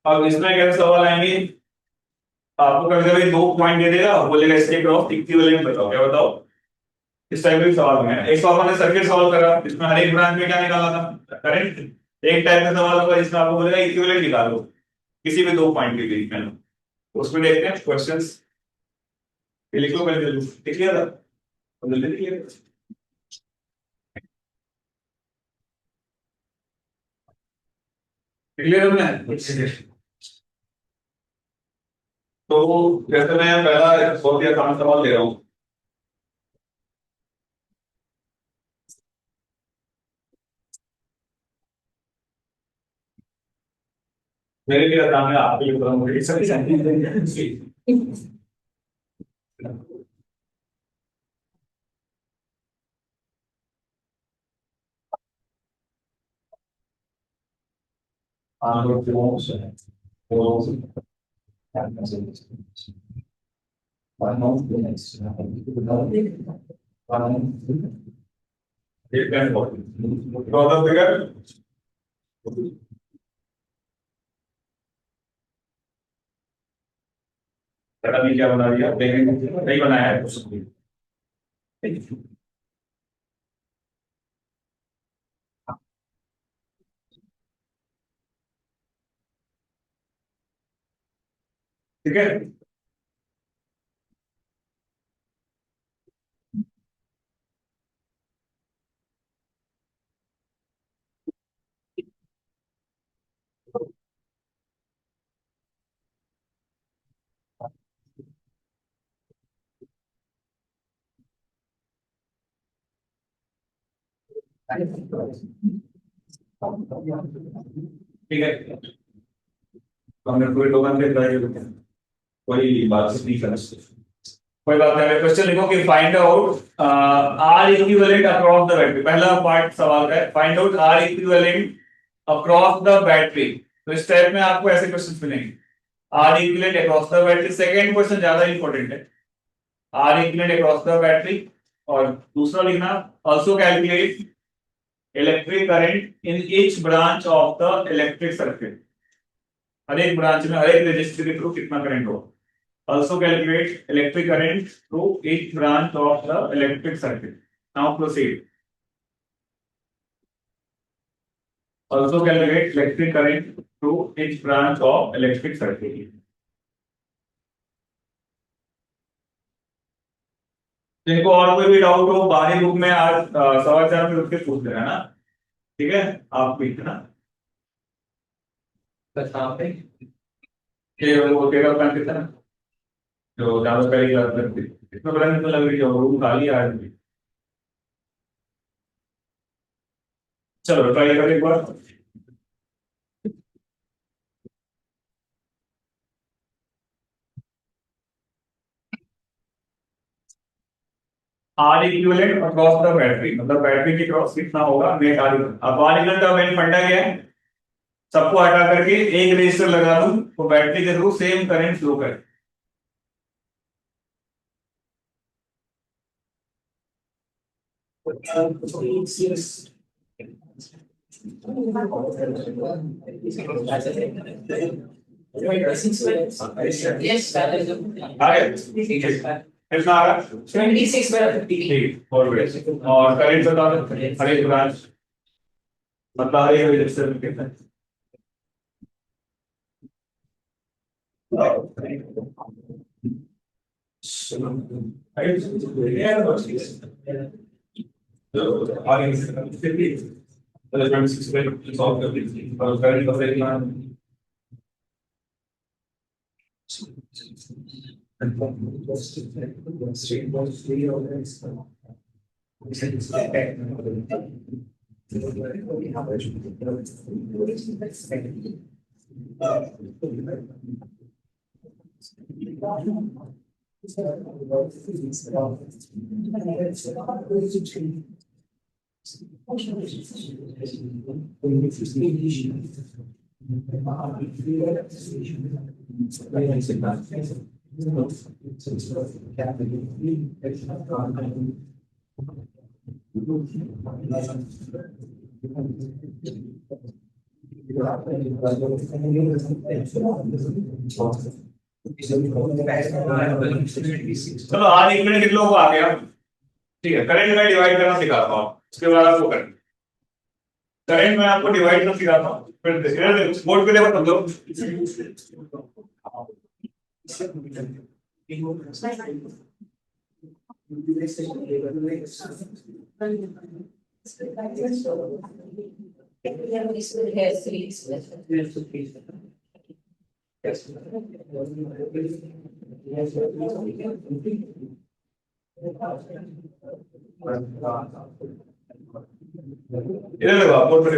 अब इसमें कैसे सवाल आएंगे, आपको कभी कभी दो पॉइंट दे देगा, बोलेगा इसके क्रॉस इक्विवेलेंट बताओ, क्या बताओ, इस टाइप के सवाल में। एक सवाल मैंने सर्किट सॉल्व करा, इसमें हर एक ब्रांच में क्या निकाला था करंट। एक टाइप का सवाल होगा जिसमें आपको बोलेगा इक्विवेलेंट निकालो किसी भी दो पॉइंट के बीच में। उसमें देखते हैं क्वेश्चंस, ये लिख लो पहले, लिख लिया था जल्दी लिख लिया, लिख लिया तुमने। तो जैसे मैं पहला बहुत ही आसान सवाल ले रहा हूँ, मेरे लिए आसान है, आपके लिए बताऊं, मुझे सभी जानते हैं। क्या बना दिया, नहीं बनाया है कुछ। ठीक है। ठीक है, तो हमने पूरे टोकन पे ट्राई किया, कोई बात नहीं कर सकते, कोई बात नहीं। क्वेश्चन लिखो कि find out r equivalent across the battery. पहला पार्ट सवाल का है, find out r equivalent across the battery. तो इस टाइप में आपको ऐसे क्वेश्चंस मिलेंगे, r equivalent across the battery. Second question ज्यादा इंपॉर्टेंट है, r equivalent across the battery. और दूसरा लिखना, also calculate electric current in each branch of the electric circuit. हर एक ब्रांच में, हर एक रजिस्टर के थ्रू कितना करंट होगा। Also calculate electric current through each branch of the electric circuit. Now proceed. Also calculate electric current through each branch of electric circuit. जिनको और कोई भी डाउट हो बाहरी बुक में आज 4:15 में रुक के पूछ लेना ना, ठीक है। आप भी ना ये वो पेपर पेन कितना ना जो ज्यादा पहले क्लास में थी, इसमें पता नहीं लग रही है रूम खाली आज भी। चलो ट्राई करें एक बार। R equivalent across the battery, मतलब बैटरी की क्रॉस कितना होगा नेट आर। अब आर इक्विवेलेंट का मेन फंडा क्या है, सबको हटा करके एक रेजिस्टर लगा दूं तो बैटरी के थ्रू सेम करंट फ्लो करे। Yes, that is कितना आ रहा है? 26/50. ठीक, और करंट बता दो हर एक ब्रांच, मतलब हर एक रेजिस्टर में कितना है। चलो आर इक्विवेलेंट किन लोगों को आ गया, ठीक है। करंट में डिवाइड करना सिखाता हूं, उसके बाद आपको करंट करंट में आपको डिवाइड करना सिखाता हूं। फिर बोर्ड पे देखो तुम लोग, इधर देखो आप बोर्ड पे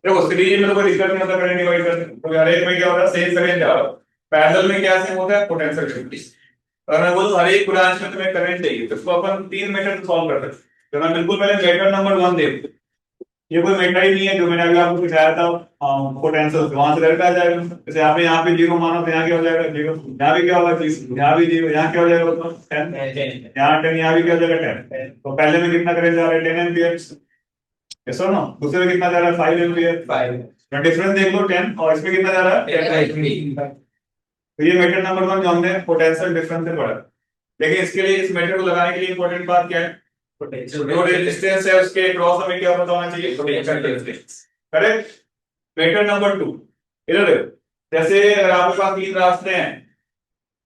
देखो सीरीज में तो कोई दिक्कत नहीं होता करंट डिवाइड करने, तो हर एक में क्या होता है सेम करंट जा रहा है। पैरेलल में क्या सेम होता है पोटेंशियल डिफरेंस। अगर मैं बोलूं हर एक ब्रांच में तुम्हें करंट चाहिए तो इसको अपन 3 मेथड से सॉल्व कर सकते हैं। तो मैं बिल्कुल पहले मेथड नंबर 1 दे दूं, ये कोई मेथड ही नहीं है जो मैंने अभी आपको दिखाया था पोटेंशियल, वहां से करंट आ जाएगा। जैसे यहाँ पे 0 मानो तो यहाँ क्या हो जाएगा 0, यहाँ भी क्या होगा 0, यहाँ भी 0, यहाँ क्या हो जाएगा मतलब 10, यहाँ 10, यहाँ भी क्या हो जाएगा 10। तो पहले में कितना करंट जा रहा है 10 एम्पियर, यस और नो। दूसरे में कितना जा रहा है 5 एम्पियर, 5। डिफरेंस देख लो 10 और इसमें कितना जा रहा है 10। तो ये मेथड नंबर 1 जो हमने पोटेंशियल डिफरेंस से पढ़ा। लेकिन इसके लिए इस मेथड को लगाने के लिए इंपॉर्टेंट बात क्या है, जो रेजिस्टेंस है उसके क्रॉस हमें क्या पता होना चाहिए potential difference, correct. Method number 2 इधर देखो, जैसे अगर आपके पास 3 रास्ते हैं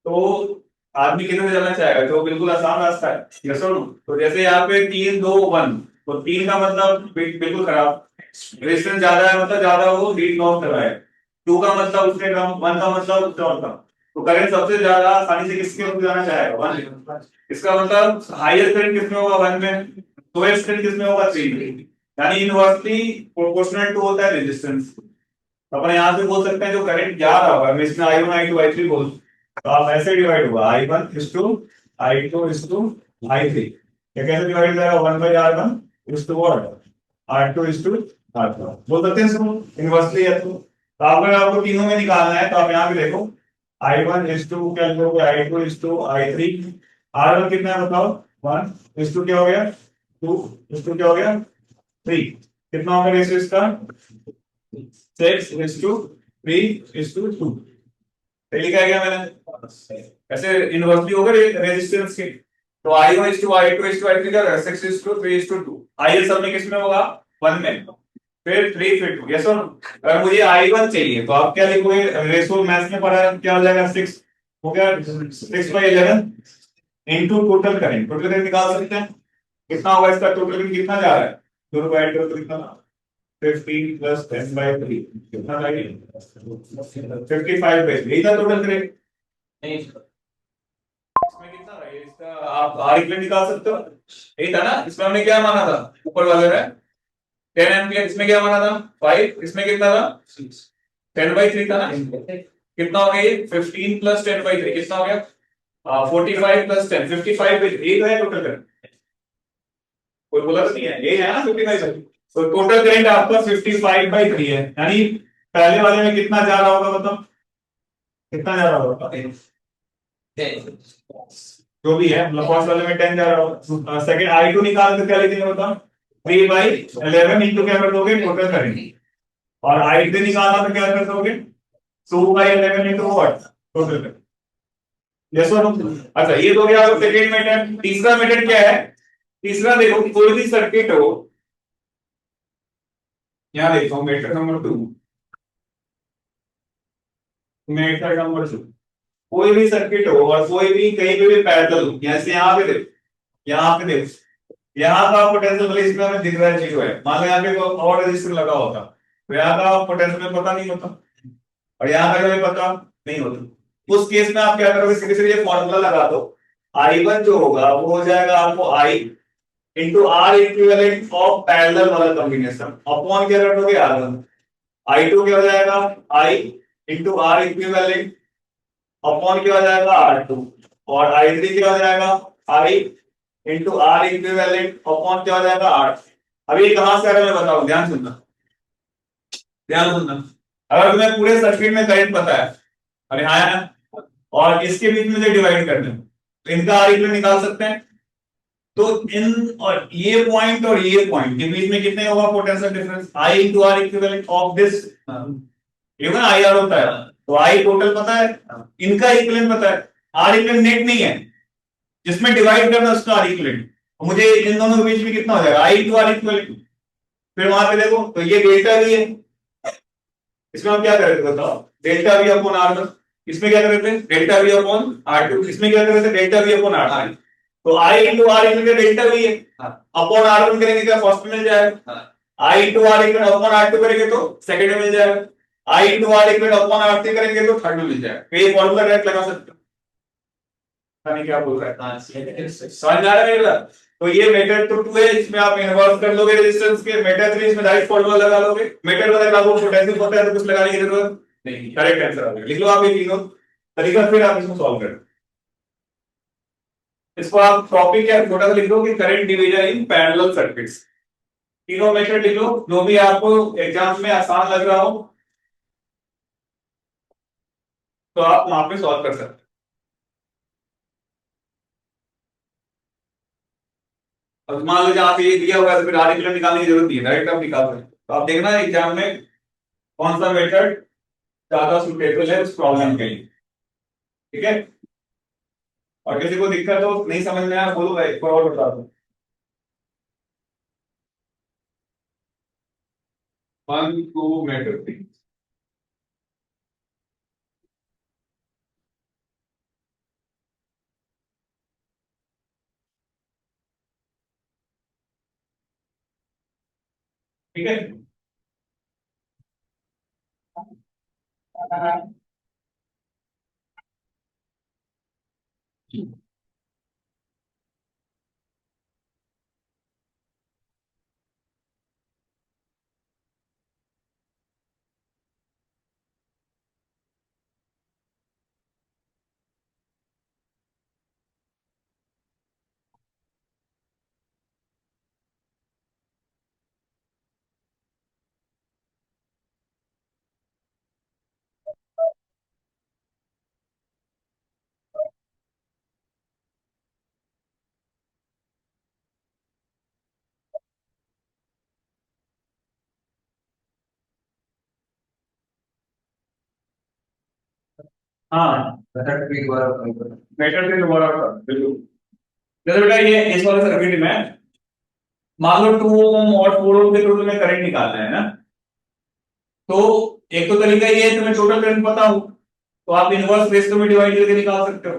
तो आदमी किधर जाना चाहेगा, जो बिल्कुल आसान रास्ता है, यस और नो। तो जैसे यहाँ पे 3 2 1, तो 3 का मतलब बिल्कुल खराब, रेजिस्टेंस ज्यादा है मतलब ज्यादा वो लीड लॉस कर रहा है। 2 का मतलब उससे कम, 1 का मतलब उससे और कम। तो करंट सबसे ज्यादा आसानी से किसके थ्रू जाना चाहेगा, 1। इसका मतलब हाईएस्ट करंट किसमें होगा, 1 में। लोएस्ट करंट किसमें होगा, 3 में। यानी इनवर्सली प्रोपोर्शनल टू होता है रेजिस्टेंस। अपन यहाँ से बोल सकते हैं जो करंट जा रहा होगा, मैं इसमें I1 I2 I3 बोल, तो आप ऐसे डिवाइड होगा I1 is to I2 is to I3। ये कैसे डिवाइड हो जाएगा, 1/R1 is to what, R2 is to R4 बोल सकते हैं इसको इनवर्सली है। तो अगर आपको तीनों में निकालना है तो आप यहाँ पे देखो I1 is to क्या लिखोगे, I2 is to I3। R1 कितना है बताओ, 1 is to क्या हो गया, 2 is to क्या हो गया, 3। कितना होगा रेशियो इसका, 6 is to 3 is to 2। सही लिखा है क्या मैंने, ऐसे इनवर्सली होगा रेजिस्टेंस के। तो I1 is to I2 is to I3 क्या होगा, 6 is to 3 is to 2। I सब में किसमें होगा, 1 में, फिर 3 फिर 2, यस और नो। अगर मुझे I1 चाहिए तो आप क्या लिखोगे, रेशो मैथ्स में पढ़ा है, क्या हो जाएगा, 6 हो गया, 6/11 into total current. Total current निकाल सकते हैं, कितना होगा इसका टोटल करंट, कितना जा रहा है, दोनों को ऐड करो तो कितना, 15 प्लस 10/3 कितना था ये, 55/3, यही था टोटल करंट। नहीं, इसमें कितना था ये, इसका आप आर इक्विवेलेंट निकाल सकते हो, यही था ना। इसमें हमने क्या माना था, ऊपर वाले में 10 एम्पियर, इसमें क्या माना था 5, इसमें कितना था 10/3 था ना। कितना हो गया ये, 15 प्लस 10/3 कितना हो गया, 45 प्लस 10 55/3, यही तो है टोटल करंट। कोई बोला तो नहीं है, यही है ना 55। तो टोटल करंट आपका 55/3 है, यानी पहले वाले में कितना जा रहा होगा, मतलब कितना जा रहा होगा, जो भी है, मतलब फर्स्ट वाले में 10 जा रहा होगा। सेकंड I2 निकाल कर क्या लिखेंगे बताओ, 3/11 इंटू क्या कर दोगे, टोटल करंट। और I3 निकालना तो क्या कर दोगे, 2/11 into what, total current. Yes और नो। अच्छा ये तो गया सेकंड मेथड। तीसरा मेथड क्या है, तीसरा देखो कोई भी सर्किट हो, यहाँ देखो मेथड नंबर 2, मेथड नंबर 2, कोई भी सर्किट हो और कोई भी कहीं पे भी पैरेलल हो, जैसे यहाँ पे देखो, यहाँ पे देखो, यहाँ का पोटेंशियल भले इसमें हमें दिख रहा है 0 है, मान लो यहाँ पे कोई और रेजिस्टर लगा होता तो यहाँ का पोटेंशियल में पता नहीं होता, और यहाँ का हमें पता नहीं होता। उस केस में आप क्या करोगे, सीधे सीधे ये फॉर्मूला लगा दो, I1 जो होगा वो हो जाएगा आपको I into R equivalent of parallel वाला कॉम्बिनेशन, अपॉन क्या कर दोगे R1। I2 क्या हो जाएगा, I into R equivalent upon क्या हो जाएगा R2, और I3 क्या हो जाएगा, I into R equivalent upon क्या हो जाएगा R। अब ये कहां से आ रहा है मैं बताऊं, ध्यान सुनना, ध्यान सुनना। अगर तुम्हें पूरे सर्किट में करंट पता है, अरे हाँ है ना, और इसके बीच में मुझे डिवाइड करना है, तो इनका आर इक्विवेलेंट निकाल सकते हैं। तो इन और ये पॉइंट और ये पॉइंट के बीच में कितने होगा potential difference, I into R equivalent of this, ये ना आई आर होता है। तो आई टोटल पता है, इनका इक्विवेलेंट पता है, आर इक्विवेलेंट नेट नहीं है, जिसमें डिवाइड करना उसका आर इक्विवेलेंट, मुझे इन दोनों के बीच में कितना हो जाएगा, आई इंटू आर इक्विवेलेंट। फिर वहां पे देखो तो ये डेल्टा भी है, इसमें हम क्या करेंगे बताओ, delta v upon r one, इसमें क्या कर रहे थे delta v upon r two, इसमें क्या कर रहे थे delta v upon r three. तो I into r equal delta v है, अपॉन आर वन करेंगे क्या फर्स्ट में मिल जाएगा, I into r equal upon r two करेंगे तो सेकंड में मिल जाएगा, I into r equal upon r three करेंगे तो थर्ड में मिल जाएगा। तो ये फॉर्मूला डायरेक्ट लगा सकते हो, पता नहीं क्या बोल रहा है, समझ आ रहा है मेरा। तो ये मेथड तो 2 है, इसमें आप इन्वर्स कर लोगे रेजिस्टेंस के, मेथड 3 इसमें डायरेक्ट फॉर्मूला लगा लोगे, मेथड वाला लागू पोटेंशियल होता है तो कुछ लगाने की जरूरत नहीं, करेक्ट आंसर आ गया। लिख लो आप ये तीनों तरीका, फिर आप इसको सॉल्व करें। इसको आप टॉपिक क्या छोटा सा लिख दो कि current division in parallel circuits, तीनों मेथड लिख लो जो भी आपको एग्जाम में आसान लग रहा हो तो आप वहां पे सॉल्व कर सकते हैं। अब मान लो जहां पे ये दिया हुआ है तो फिर आर इक्विवेलेंट निकालने की जरूरत नहीं है, डायरेक्ट आप निकाल सकते हैं। तो आप देखना एग्जाम में कौन सा मेथड ज्यादा सुटेबल है उस प्रॉब्लम के लिए, ठीक है। और किसी को दिक्कत हो नहीं समझ में आया बोलो भाई, और बता दो। 1 2 मेथड ठीक है। हाँ, मेथड भी दोबारा apply करो। मेथड से दोबारा कर, बिल्कुल। जैसे बेटा ये इस वाले सर्किट में मान लो 2 ओम और 4 ओम के थ्रू तुम्हें करंट निकालना है ना, तो एक तो तरीका ये है, तुम्हें टोटल करंट पता हो तो आप इनवर्स रेशियो में डिवाइड करके निकाल सकते हो।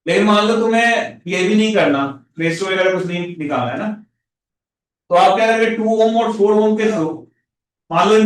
लेकिन मान लो तुम्हें ये भी नहीं करना, रेशियो वगैरह कुछ नहीं निकालना है ना, तो आप क्या करेंगे, 2 ओम और 4 ओम के थ्रू मान लो इन